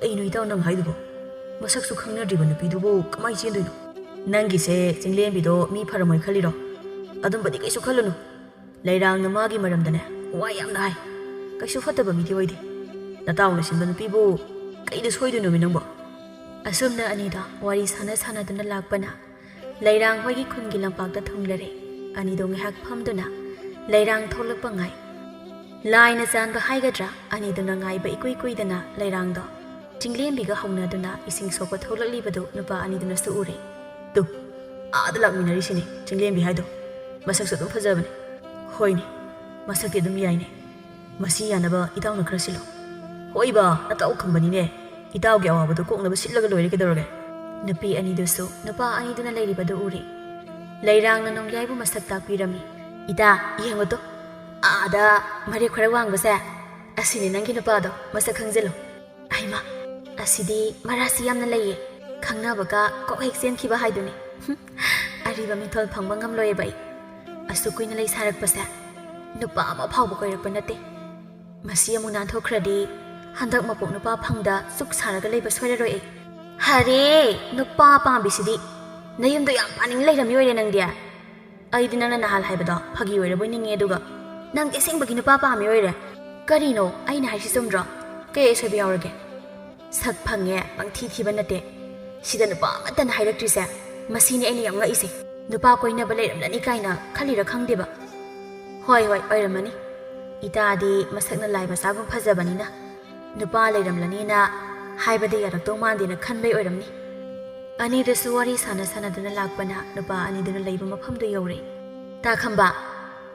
ꯀꯩꯅꯣ ꯏꯇꯥꯎ ꯅꯪ ꯍꯥꯏꯗꯨꯕꯣ? ꯃꯁꯛꯁꯨ ꯈꯪꯅꯗ꯭ꯔꯤꯕ ꯅꯨꯄꯤꯗꯨꯕꯨ ꯀꯃꯥꯏ ꯆꯦꯟꯗꯣꯏꯅꯣ? ꯅꯪꯒꯤꯁꯦ ꯆꯤꯡꯂꯦꯝꯕꯤꯗꯣ ꯃꯤ ꯐꯔꯝꯃꯣꯏ ꯈꯜꯂꯤꯔꯣ? ꯑꯗꯨꯝꯕꯗꯤ ꯀꯩꯁꯨ ꯈꯜꯂꯨꯅꯨ꯫ ꯂꯩꯔꯥꯡꯅ ꯃꯥꯒꯤ ꯃꯔꯝꯗꯅꯦ ꯋꯥ ꯌꯥꯝꯅ ꯍꯥꯏ, ꯀꯩꯁꯨ ꯐꯠꯇꯕ ꯃꯤꯗꯤ ꯑꯣꯏꯗꯦ꯫ ꯅꯇꯥꯎꯅ ꯁꯤꯟꯕ ꯅꯨꯄꯤꯕꯨ ꯀꯩꯗ ꯁꯣꯏꯗꯣꯏꯅꯣꯃꯤ ꯅꯪꯕꯣ? ꯑꯁꯨꯝꯅ ꯑꯅꯤꯗꯣ ꯋꯥꯔꯤ ꯁꯥꯟꯅꯗꯨꯅ ꯂꯥꯛꯄꯅ ꯂꯩꯔꯥꯡ ꯍꯣꯏꯒꯤ ꯈꯨꯟꯒꯤ ꯂꯝꯄꯥꯛꯇ ꯊꯨꯡꯂꯔꯦ꯫ ꯑꯅꯤꯗꯣ ꯉꯥꯏꯍꯥꯛ ꯐꯝꯗꯨꯅ ꯂꯩꯔꯥꯡ ꯊꯣꯛꯂꯛꯄ ꯉꯥꯏ꯫ ꯂꯥꯏꯅ ꯆꯥꯟꯕ ꯍꯥꯏꯒꯗ꯭ꯔꯥ, ꯑꯅꯤꯗꯨꯅ ꯉꯥꯏꯕ ꯏꯀꯨꯏ ꯀꯨꯏꯗꯅ ꯂꯩꯔꯥꯡꯗꯣ ꯆꯤꯡꯂꯦꯝꯕꯤꯒ ꯍꯧꯅꯗꯨꯅ ꯏꯁꯤꯡ ꯁꯣꯛꯄ ꯊꯣꯛꯂꯛꯂꯤꯕꯗꯨ ꯅꯨꯄꯥ ꯑꯅꯤꯗꯨꯅꯁꯨ ꯎꯔꯦ꯫ ꯇꯨ ꯑꯥꯗ ꯂꯥꯛꯃꯤꯟꯅꯔꯤꯁꯤꯅꯤ ꯆꯤꯡꯂꯦꯝꯕꯤ ꯍꯥꯏꯗꯣ, ꯃꯁꯛꯁꯨ ꯑꯗꯨꯝ ꯐꯖꯕꯅꯤ꯫ ꯍꯣꯏꯅꯦ, ꯃꯁꯛꯇꯤ ꯑꯗꯨꯝ ꯌꯥꯏꯅꯦ꯫ ꯃꯁꯤ ꯌꯥꯅꯕ ꯏꯇꯥꯎꯅ ꯈꯔ ꯁꯤꯜꯂꯣ꯫ ꯍꯣꯏꯕ, ꯅꯇꯥꯎ ꯈꯪꯕꯅꯤꯅꯦ, ꯏꯇꯥꯎꯒꯤ ꯑꯋꯥꯕꯗꯣ ꯀꯣꯛꯅꯕ ꯁꯤꯠꯂꯒ ꯂꯣꯏꯔꯦ ꯀꯩꯗꯧꯔꯒꯦ? ꯅꯨꯄꯤ ꯑꯅꯤꯗꯨꯁꯨ ꯅꯨꯄꯥ ꯑꯅꯤꯗꯨꯅ ꯂꯩꯔꯤꯕꯗꯨ ꯎꯔꯦ꯫ ꯂꯩꯔꯥꯡꯅ ꯅꯣꯡꯌꯥꯏꯕꯨ ꯃꯁꯛ ꯇꯥꯛꯄꯤꯔꯝꯃꯤ꯫ ꯏꯇꯥ ꯌꯦꯡꯉꯨꯇꯣ, ꯑꯥꯗ ꯃꯔꯦꯞ ꯈꯔ ꯋꯥꯡꯕꯁꯦ ꯑꯁꯤꯅꯤ ꯅꯪꯒꯤ ꯅꯨꯄꯥꯗꯣ, ꯃꯁꯛ ꯈꯪꯖꯤꯜꯂꯨ꯫ ꯑꯩꯃ, ꯑꯁꯤꯗꯤ ꯃꯔꯥꯁꯤ ꯌꯥꯝꯅ ꯂꯩꯌꯦ, ꯈꯪꯅꯕꯒ ꯀꯣꯛ ꯍꯦꯛ ꯆꯦꯟꯈꯤꯕ ꯍꯥꯏꯗꯨꯅꯤ꯫ ꯑꯔꯤꯕ ꯃꯤꯡꯊꯣꯜ ꯐꯪꯕ ꯉꯝꯂꯣꯏꯑꯕ ꯑꯩ꯫ ꯑꯁꯨꯛ ꯀꯨꯏꯅ ꯂꯩ ꯁꯥꯔꯛꯄꯁꯦ ꯅꯨꯄꯥ ꯑꯃ ꯐꯥꯎꯕ ꯀꯣꯏꯔꯛꯄ ꯅꯠꯇꯦ꯫ ꯃꯁꯤ ꯑꯃꯨꯛ ꯅꯥꯟꯊꯣꯛꯈ꯭ꯔꯗꯤ ꯍꯟꯗꯛ ꯃꯄꯣꯛ ꯅꯨꯄꯥ ꯐꯪꯗ ꯆꯨꯛ ꯁꯥꯔꯒ ꯂꯩꯕ ꯁꯣꯏꯔꯔꯣꯏ ꯑꯩ꯫ ꯍꯔꯦ, ꯅꯨꯄꯥ ꯄꯥꯝꯕꯤꯁꯤꯗꯤ ꯅꯌꯨꯝꯗ ꯌꯥꯝ ꯄꯥꯅꯤꯡ ꯂꯩꯔꯝꯃꯤ ꯑꯣꯏꯔꯦ ꯅꯪꯗꯤ꯫ ꯑꯩꯗꯤ ꯅꯪꯅ ꯅꯍꯥꯟ ꯍꯥꯏꯕꯗꯣ ꯐꯥꯒꯤ ꯑꯣꯏꯔꯕꯣꯏ ꯅꯤꯡꯉꯦ, ꯑꯗꯨꯒ ꯅꯪꯗꯤ ꯑꯁꯦꯡꯕꯒꯤ ꯅꯨꯄꯥ ꯄꯥꯝꯃꯤ ꯑꯣꯏꯔꯦ꯫ ꯀꯔꯤꯅꯣ ꯑꯩꯅ ꯍꯥꯏꯁꯤ ꯆꯨꯝꯗ꯭ꯔꯣ? ꯀꯩ ꯑꯁꯣꯏꯕ ꯌꯥꯎꯔꯒꯦ? ꯁꯛ ꯐꯪꯉꯦ ꯄꯪꯊꯤ ꯊꯤꯕ ꯅꯠꯇꯦ, ꯁꯤꯗ ꯅꯨꯄꯥ ꯑꯃꯠꯇꯅ ꯍꯥꯏꯔꯛꯇ꯭ꯔꯤꯁꯦ ꯃꯁꯤꯅꯤ ꯑꯩꯅ ꯌꯥꯝ ꯉꯛꯏꯁꯦ꯫ ꯅꯨꯄꯥ ꯀꯣꯏꯅꯕ ꯂꯩꯔꯝꯂꯅꯤ ꯀꯥꯏꯅ ꯈꯜꯂꯤꯔ ꯈꯪꯗꯦꯕ꯫ ꯍꯣꯏ ꯑꯣꯏꯔꯝꯃꯅꯤ꯫ ꯏꯇꯥꯗꯤ ꯃꯁꯛꯅ ꯂꯥꯏ ꯃꯆꯥꯒꯨꯝ ꯐꯖꯕꯅꯤꯅ ꯅꯨꯄꯥ ꯂꯩꯔꯝꯂꯅꯤꯅ ꯍꯥꯏꯕꯗ ꯌꯥꯔꯛꯇꯧ ꯃꯥꯟꯗꯦꯅ ꯈꯟꯕꯩ ꯑꯣꯏꯔꯝꯅꯤ꯫ ꯑꯅꯤꯗꯨꯁꯨ ꯋꯥꯔꯤ ꯁꯥꯟꯅꯗꯨꯅ ꯂꯥꯛꯄꯅ ꯅꯨꯄꯥ ꯑꯅꯤꯗꯨꯅ ꯂꯩꯕ ꯃꯐꯝꯗꯨ ꯌꯧꯔꯦ꯫ ꯇꯥ ꯈꯝꯕ,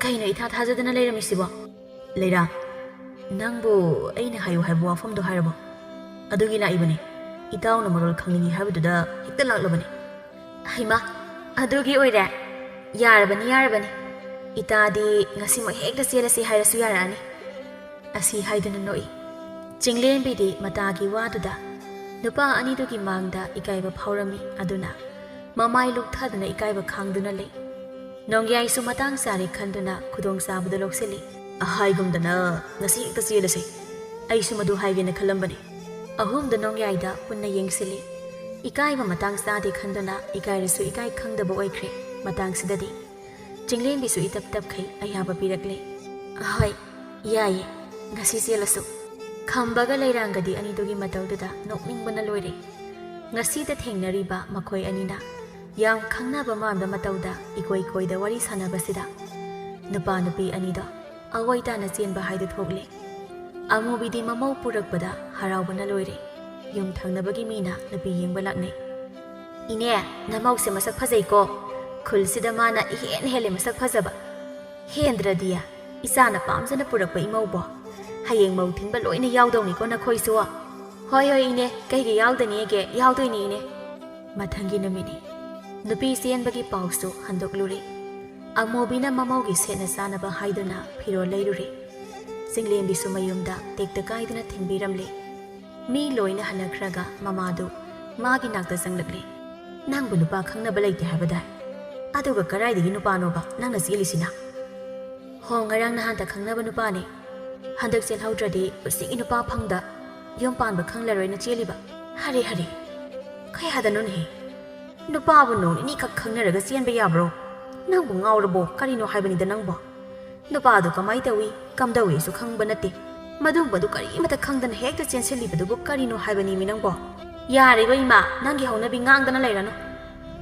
ꯀꯩꯅꯣ ꯏꯊꯥ ꯊꯥꯖꯗꯅ ꯂꯩꯔꯝꯃꯤꯁꯤꯕꯣ? ꯂꯩꯔꯥꯡ, ꯅꯪꯕꯨ ꯑꯩꯅ ꯍꯥꯏꯌꯨ ꯍꯥꯏꯕ ꯋꯥꯐꯝꯗꯣ ꯍꯥꯏꯔꯕꯣ? ꯑꯗꯨꯒꯤ ꯂꯥꯛꯏꯕꯅꯤ, ꯏꯇꯥꯎꯅ ꯃꯔꯣꯜ ꯈꯪꯅꯤꯡꯉꯤ ꯍꯥꯏꯕꯗꯨꯗ ꯍꯦꯛꯇ ꯂꯥꯛꯂꯕꯅꯤ꯫ ꯍꯩꯃꯥ, ꯑꯗꯨꯒꯤ ꯑꯣꯏꯔꯦ? ꯌꯥꯔꯕꯅꯤ꯫ ꯏꯇꯥꯗꯤ ꯉꯁꯤꯃꯛ ꯍꯦꯛꯇ ꯆꯦꯜꯂꯁꯤ ꯍꯥꯏꯔꯁꯨ ꯌꯥꯔꯛꯑꯅꯤ꯫ ꯑꯁꯤ ꯍꯥꯏꯗꯨꯅ ꯅꯣꯛꯏ꯫ ꯆꯤꯡꯂꯦꯝꯕꯤꯗꯤ ꯃꯇꯥꯒꯤ ꯋꯥꯗꯨꯗ ꯅꯨꯄꯥ ꯑꯅꯤꯗꯨꯒꯤ ꯃꯥꯡꯗ ꯏꯀꯥꯏꯕ ꯐꯥꯎꯔꯝꯃꯤ, ꯑꯗꯨꯅ ꯃꯃꯥꯏ ꯂꯨꯛꯊꯗꯨꯅ ꯏꯀꯥꯏꯕ ꯈꯥꯡꯗꯨꯅ ꯂꯩ꯫ ꯅꯣꯡꯌꯥꯏꯁꯨ ꯃꯇꯥꯡ ꯆꯥꯔꯦ ꯈꯟꯗꯨꯅ ꯈꯨꯗꯣꯡꯆꯥꯕꯗꯨ ꯂꯧꯁꯤꯜꯂꯤ꯫ ꯍꯥꯏꯒꯨꯝꯗꯅ ꯉꯁꯤ ꯍꯦꯛꯇ ꯆꯦꯜꯂꯁꯤ, ꯑꯩꯁꯨ ꯃꯗꯨ ꯍꯥꯏꯒꯦꯅ ꯈꯜꯂꯝꯕꯅꯤ꯫ ꯑꯍꯨꯝꯗ ꯅꯣꯡꯌꯥꯏꯗ ꯄꯨꯟꯅ ꯌꯦꯡꯁꯤꯜꯂꯤ꯫ ꯏꯀꯥꯏꯕ ꯃꯇꯥꯡ ꯆꯥꯗꯦ ꯈꯟꯗꯨꯅ ꯏꯀꯥꯏꯔꯁꯨ ꯏꯀꯥꯏ ꯈꯪꯗꯕ ꯑꯣꯏꯈ꯭ꯔꯦ꯫ ꯃꯇꯥꯡꯁꯤꯗꯗꯤ ꯆꯤꯡꯂꯦꯝꯕꯤꯁꯨ ꯏꯇꯞ ꯇꯞꯈꯩ ꯑꯌꯥꯕ ꯄꯤꯔꯛꯂꯦ꯫ ꯍꯣꯏ ꯌꯥꯏꯌꯦ, ꯉꯁꯤ ꯆꯦꯜꯂꯁꯨ꯫ ꯈꯝꯕꯒ ꯂꯩꯔꯥꯡꯒꯗꯤ ꯑꯅꯤꯗꯨꯒꯤ ꯃꯇꯧꯗꯨꯗ ꯅꯣꯛꯅꯤꯡꯕꯅ ꯂꯣꯏꯔꯦ꯫ ꯉꯁꯤꯗ ꯊꯦꯡꯅꯔꯤꯕ ꯃꯈꯣꯏ ꯑꯅꯤꯅ ꯌꯥꯝ ꯈꯪꯅꯕ ꯃꯥꯟꯕ ꯃꯇꯧꯗ ꯏꯀꯣꯏ ꯀꯣꯏꯗ ꯋꯥꯔꯤ ꯁꯥꯟꯅꯕꯁꯤꯗ ꯅꯨꯄꯥ ꯅꯨꯄꯤ ꯑꯅꯤꯗꯣ ꯑꯋꯣꯏ ꯇꯥꯅ ꯆꯦꯟꯕ ꯍꯥꯏꯗꯨ ꯊꯣꯛꯂꯦ꯫ ꯑꯃꯨꯕꯤꯗꯤ ꯃꯃꯧ ꯄꯨꯔꯛꯄꯗ ꯍꯔꯥꯎꯕꯅ ꯂꯣꯏꯔꯦ꯫ ꯌꯨꯝ ꯊꯪꯅꯕꯒꯤ ꯃꯤꯅ ꯅꯨꯄꯤ ꯌꯦꯡꯕ ꯂꯥꯛꯅꯩ꯫ ꯏꯅꯦ, ꯅꯃꯧꯁꯦ ꯃꯁꯛ ꯐꯖꯩꯀꯣ, ꯈꯨꯜꯁꯤꯗ ꯃꯥꯅ ꯏꯍꯦꯟ ꯍꯦꯜꯂꯦ ꯃꯁꯛ ꯐꯖꯕ꯫ ꯍꯦꯟꯗ꯭ꯔꯗꯤ ꯏꯆꯥꯅ ꯄꯥꯝꯖꯅ ꯄꯨꯔꯛꯄ ꯏꯃꯧꯕꯣ, ꯍꯌꯦꯡ ꯃꯧ ꯊꯤꯟꯕ ꯂꯣꯏꯅ ꯌꯥꯎꯗꯧꯅꯤꯀꯣ ꯅꯈꯣꯏꯁꯨ꯫ ꯍꯣꯏ ꯏꯅꯦ, ꯀꯩꯒꯤ ꯌꯥꯎꯗꯅꯤꯒꯦ, ꯌꯥꯎꯗꯣꯏꯅꯤ ꯏꯅꯦ꯫ ꯃꯊꯪꯒꯤ ꯅꯨꯃꯤꯠꯅꯤ꯫ ꯅꯨꯄꯤ ꯆꯦꯟꯕꯒꯤ ꯄꯥꯎꯁꯨ ꯍꯟꯗꯣꯛꯂꯨꯔꯦ꯫ ꯑꯃꯨꯕꯤꯅ ꯃꯃꯧꯒꯤ ꯁꯦꯠꯅ ꯆꯥꯅꯕ ꯍꯥꯏꯗꯨꯅ ꯐꯤꯔꯣꯜ ꯂꯩꯔꯨꯔꯦ꯫ ꯆꯤꯡꯂꯦꯝꯕꯤꯁꯨ ꯃꯌꯨꯝꯗ ꯇꯦꯛꯇ ꯀꯥꯏꯗꯨꯅ ꯊꯤꯟꯕꯤꯔꯝꯂꯦ꯫ ꯃꯤ ꯂꯣꯏꯅ ꯍꯜꯂꯛꯈ꯭ꯔꯒ ꯃꯃꯥꯗꯨ ꯃꯥꯒꯤ ꯅꯥꯛꯇ ꯆꯪꯂꯛꯂꯦ꯫ ꯅꯪꯕꯨ ꯅꯨꯄꯥ ꯈꯪꯅꯕ ꯂꯩꯇꯦ ꯍꯥꯏꯕꯗꯥꯏ? ꯑꯗꯨꯒ ꯀꯔꯥꯏꯗꯒꯤ ꯅꯨꯄꯥꯅꯣꯕ ꯅꯪꯅ ꯆꯦꯜꯂꯤꯁꯤꯅ? ꯍꯣ, ꯉꯔꯥꯡ ꯅꯍꯥꯟꯇ ꯈꯪꯅꯕ ꯅꯨꯄꯥꯅꯦ꯫ Handak chelhaudradi usigi nupa phangda yom panba khanglaroina cheliba. Hari hari. Kai hadanun he. Nupa bu no ni khak khangnaraga chenba yabro. Nangbu ngaurabo karino haibani da nangbo. Nupa du kamai tawi kamdawi su khangba natti. Madum badu kari mata khangdan hekta chenselibadu bu karino haibani mi nangbo. Yare ba ima nangi hauna bi ngangdana leirano.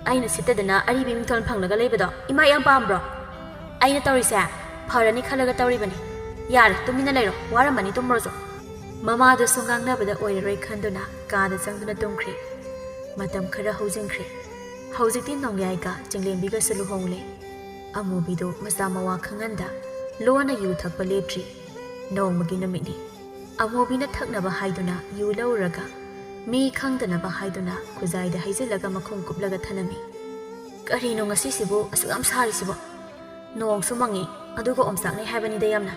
Aina sitadana aribi mington phangnaga leibado ima yam pambro. Aina tawrisa pharani khalaga tawribani. Yare tumina leiro waramani tumrozo. Mama da sungangnabada oiraroi khanduna kada changduna tumkhri. Matam khara hojingkhri. Hojikti nongyaiga jinglembiga suluhongle. Amubido masa mawa khanganda lona yu thakpa leptri. Nongmagi namini. Amubina thaknaba haiduna yu lauraga. Mi khangdanaba haiduna khuzaida haizilaga makhum kuplaga thanami. Karino ngasisibu asugam sarisibo. Nong sumangi aduga omsakni haibani da yamna.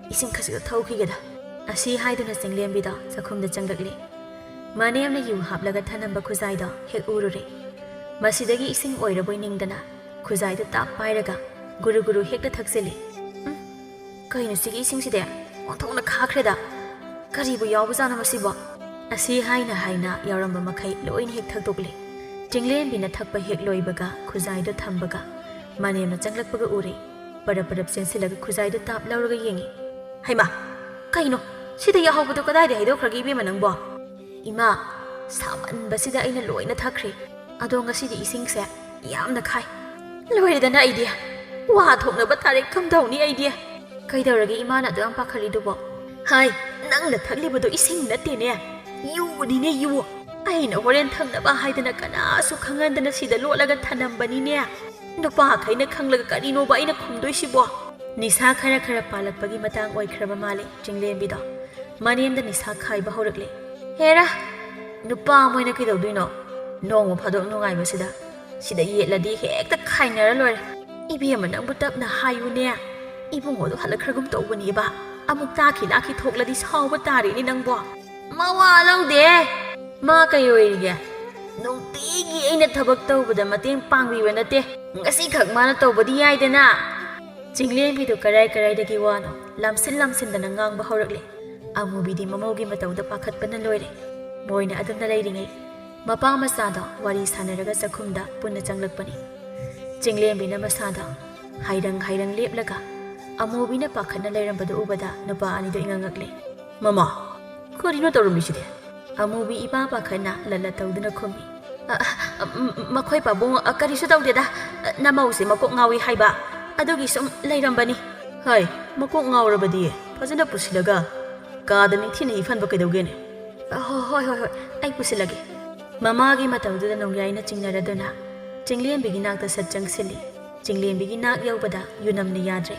Ising khasiga thaukhigeda. Asi haiduna jinglembida sakhumda changlakli. Manemna yu haplaga thanamba khuzaida hek urure. Masidagi ising oiraboi ningdana khuzaida tap pairaga guru guru hekta thaksili. Kaino sigi ising side onthokna khakreda. Karibu yawbajana masibo. Asi haina yauramba makai loin hek thakdokle. Jinglembina thakpa hek loibaga khuzaida thambaga. Manemna changlakpaga ure. Parap sensilaga khuzaida tap lauraga yengi. Haima kaino sida yahobado kadaida haidokragi be manangbo. Ima saman basida aina loina thakre. Ado ngasidi isingse yamna khai. Loiredana idea. Wa thoknaba tarek kamdawni idea. Kaidawragi imana do am pakhalidubo. Hai nangna thaklibado ising nattene. Yu ni ne yu. Aina horen thangnaba haidana kana su khangandana sida lolaga thanambani ne. Nupa khaina khanglaga karino ba aina khumdoisibo. Nisa khara palakpagi matang oikraba male jinglembido. Manemda nisa khaiba horakle. Hera nupa moina kidawduino. Nong phadok nungai basida. Sida yetladi hekta khainara lore. Ibiyama nangbu tapna hayune. Ibungodo halakhragum tawbani ba. Amuk taki laki thokladi sawba tari ni nangbo. Mawa laude. Ma kayoirige. Nungtigi aina thabak tawbada mateng pangbiba nate. Ngasi khak mana tawbadi yaidana. Jinglembido karai dagi wano lamsin dana ngangba horakle. Amubidi mamaugi matawda pakhatpana loire. Moina adumna leiringai. Mapa masada wari sanaraga sakhumda punna changlakpani. Jinglembina masada hairang leplaga. Amubina pakhatna leirambadu ubada napa anido ingangakle. Mama, karino tawrumiside? Amubi ipa pakhatna lalla tawduna khumi. Makhoi pabung karisu tawdeda namause makok ngawi haiba. Adugi sum leirambani. Hai, makok ngawrabadi fajana pusilaga kada ningthina ifanba kaidawgene. Hoi ai pusilage. Mamagi matawduda nongyaina chingnaraduna jinglembigi nakta sat changsili. Jinglembigi nak yaubada yunamni yadre.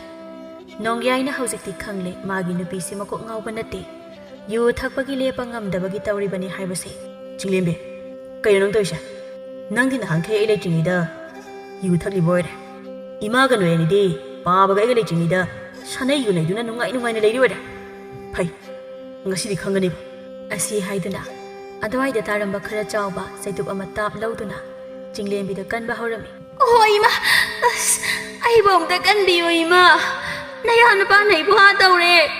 Nongyaina hojikti khangle magi nupisi makok ngawba natte. Yuu Thakpagi lepa ngamdabagi tawribani haibase. Jinglembe kayo nang tawise? Nangdi nahankhe electricida yuu thakli boire. Imaga noyani de pabaga electricida sanai yu naiduna nungai na leiriwada. Phai ngasidi khangani ba. Asi haiduna adwaida taramba khara chawba saitup ama tap lauduna jinglembida kanba horami. Oh ima ai bomda kanbiyo ima nayana pa naibu ha tawre.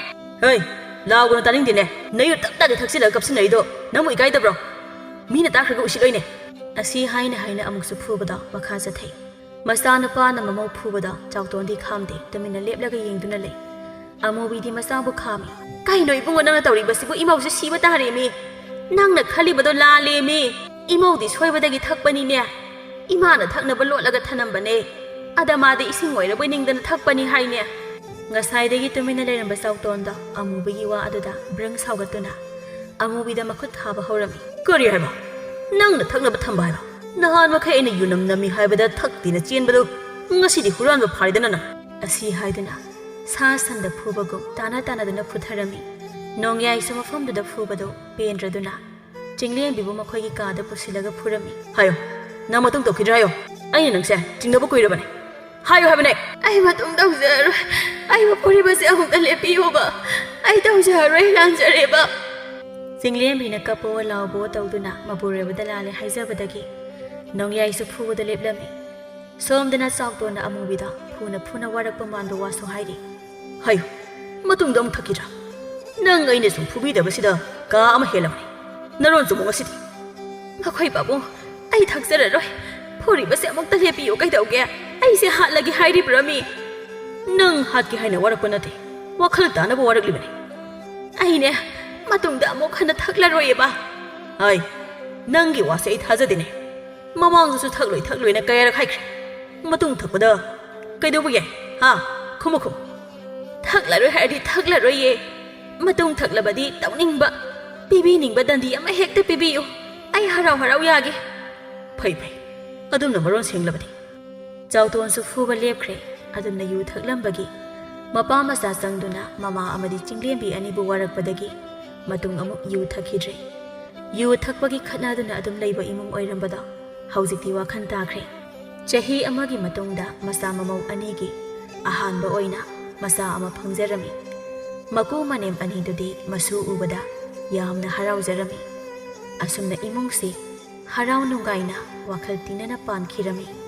Hey lauguna taningdine nayu tapta de thaksila kapsinaido namu igaidabro mina takhraga usiloine. Asi haina amuksu phubada makha jathai. Masana pa na mamau phubada chawtondi khamde tamina leplaga yengduna le. Amobidi masabu khami. Kaino ibungo nangna tawribasibu imausu siba taremi. Nangna khalibado lalemi. Imaudi soibadagi thakpani ne. Imana thaknaba lotlaga thanambane. Adamade ising oiraboi ningdana thakpani haine. Ngasaidagi tumina leramba chawtonda amubigi wa aduda brang saugatuna. Amubida makhut thaba horami. Kari haiba nangna thaknaba thamba haiba. Nahan makhai ina yunam nami haibada thaktina chenbadu ngasidi huranba pharidana na. Asi haiduna sa sanda phubagum tana dana phutharami. Nongyai sama famduda phubado pendraduna. Jinglembibu makhoigi kada pusilaga phurami. Hayo na matung tokidra hayo. Aina nangse jingdaba koirabane. Hayo habane. Ai matung tawjar. Ai mapuribase amukta lepiyoba. Ai tawjaroi lanjareba. Jinglembina kapo laubo tawduna mapurebada lale haizabadagi. Nongyai su phubada leplami. Somdana chawtona amubida phuna warakpa manba waso hairi. Hayo ꯃꯇꯨꯡꯗ ꯑꯃꯨꯛ ꯊꯛꯈꯤꯗ꯭ꯔꯥ? ꯅꯪ ꯑꯩꯅ ꯁꯨꯝ ꯐꯨꯕꯤꯗꯕꯁꯤꯗ ꯀꯥ ꯑꯃ ꯍꯦꯜꯂꯕꯅꯤ. ꯅꯔꯣꯟ ꯆꯨꯝꯃꯨ ꯉꯁꯤꯗꯤ. ꯑꯩꯈꯣꯏ ꯄꯥꯕꯨꯡ, ꯑꯩ ꯊꯛꯆꯔꯔꯣꯏ. ꯐꯨꯔꯤꯕꯁꯦ ꯑꯃꯨꯛꯇ ꯂꯦꯞꯄꯤꯌꯨ ꯀꯩꯗꯧꯒꯦ? ꯑꯩꯁꯦ ꯍꯥꯠꯂꯒꯦ ꯍꯥꯏꯔꯤꯕ꯭ꯔꯥ ꯃꯤ? ꯅꯪ ꯍꯥꯠꯀꯦ ꯍꯥꯏꯅ ꯋꯥꯔꯛꯄ ꯅꯠꯇꯦ. ꯋꯥꯈꯜ ꯇꯥꯅꯕ ꯋꯥꯔꯛꯂꯤꯕꯅꯤ. ꯑꯩꯅꯦ ꯃꯇꯨꯡꯗ ꯑꯃꯨꯛ ꯍꯟꯅ ꯊꯛꯂꯔꯣꯏꯌꯦꯕ. ꯍꯥꯏ, ꯅꯪꯒꯤ ꯋꯥꯁꯦ ꯑꯩ ꯊꯥꯖꯗꯦꯅꯦ. ꯃꯃꯥꯡꯗꯁꯨ ꯊꯛꯂꯣꯏꯅ ꯀꯌꯥꯔꯛ ꯍꯥꯏꯈ꯭ꯔꯦ. ꯃꯇꯨꯡ ꯊꯛꯄꯗ ꯀꯩꯗꯧꯕ ꯌꯥꯏ? ꯍꯥ? ꯈꯨꯝꯃꯨ. ꯊꯛꯂꯔꯣꯏ ꯍꯥꯏꯔꯗꯤ ꯊꯛꯂꯔꯣꯏꯌꯦ. ꯃꯇꯨꯡ ꯊꯛꯂꯕꯗꯤ ꯇꯧꯅꯤꯡꯕ, ꯄꯤꯕꯤꯅꯤꯡꯕ ꯗꯟꯗꯤ ꯑꯃ ꯍꯦꯛꯇ ꯄꯤꯕꯤꯌꯨ. ꯑꯩ ꯍꯔꯥꯎ ꯌꯥꯒꯦ. ꯐꯩ. ꯑꯗꯨꯝꯅ ꯃꯔꯣꯟ ꯁꯦꯡꯂꯕꯗꯤ. ꯆꯥꯎꯇꯣꯟꯁꯨ ꯐꯨꯕ ꯂꯦꯞꯈ꯭ꯔꯦ. ꯑꯗꯨꯝꯅ ꯌꯨ ꯊꯛꯂꯝꯕꯒꯤ ꯃꯄꯥ ꯃꯆꯥ ꯆꯪꯗꯨꯅ ꯃꯃꯥ ꯑꯃꯗꯤ ꯆꯤꯡꯂꯦꯝꯕꯤ ꯑꯅꯤꯕꯨ ꯋꯥꯔꯛꯄꯗꯒꯤ ꯃꯇꯨꯡ ꯑꯃꯨꯛ ꯌꯨ ꯊꯛꯈꯤꯗ꯭ꯔꯦ. ꯌꯨ ꯊꯛꯄꯒꯤ ꯈꯠꯅꯗꯨꯅ ꯑꯗꯨꯝ ꯂꯩꯕ ꯏꯃꯨꯡ ꯑꯣꯏꯔꯝꯕꯗꯣ ꯍꯧꯖꯤꯛꯇꯤ ꯋꯥꯈꯜ ꯇꯥꯈ꯭ꯔꯦ. ꯆꯍꯤ ꯑꯃꯒꯤ ꯃꯇꯨꯡꯗ ꯃꯆꯥ ꯃꯃꯧ ꯑꯅꯤꯒꯤ ꯑꯍꯥꯟꯕ ꯑꯣꯏꯅ ꯃꯆꯥ ꯑꯃ ꯐꯪꯖꯔꯝꯃꯤ. ꯃꯀꯨ ꯃꯅꯦꯝ ꯑꯅꯤꯗꯨꯗꯤ ꯃꯁꯨ ꯎꯕꯗ ꯌꯥꯝꯅ ꯍꯔꯥꯎꯖꯔꯝꯃꯤ. ꯑꯁꯨꯝꯅ ꯏꯃꯨꯡꯁꯤ ꯍꯔꯥꯎ ꯅꯨꯡꯉꯥꯏꯅ ꯋꯥꯈꯜ ꯇꯤꯟꯅꯅ ꯄꯥꯟꯈꯤꯔꯝꯃꯤ.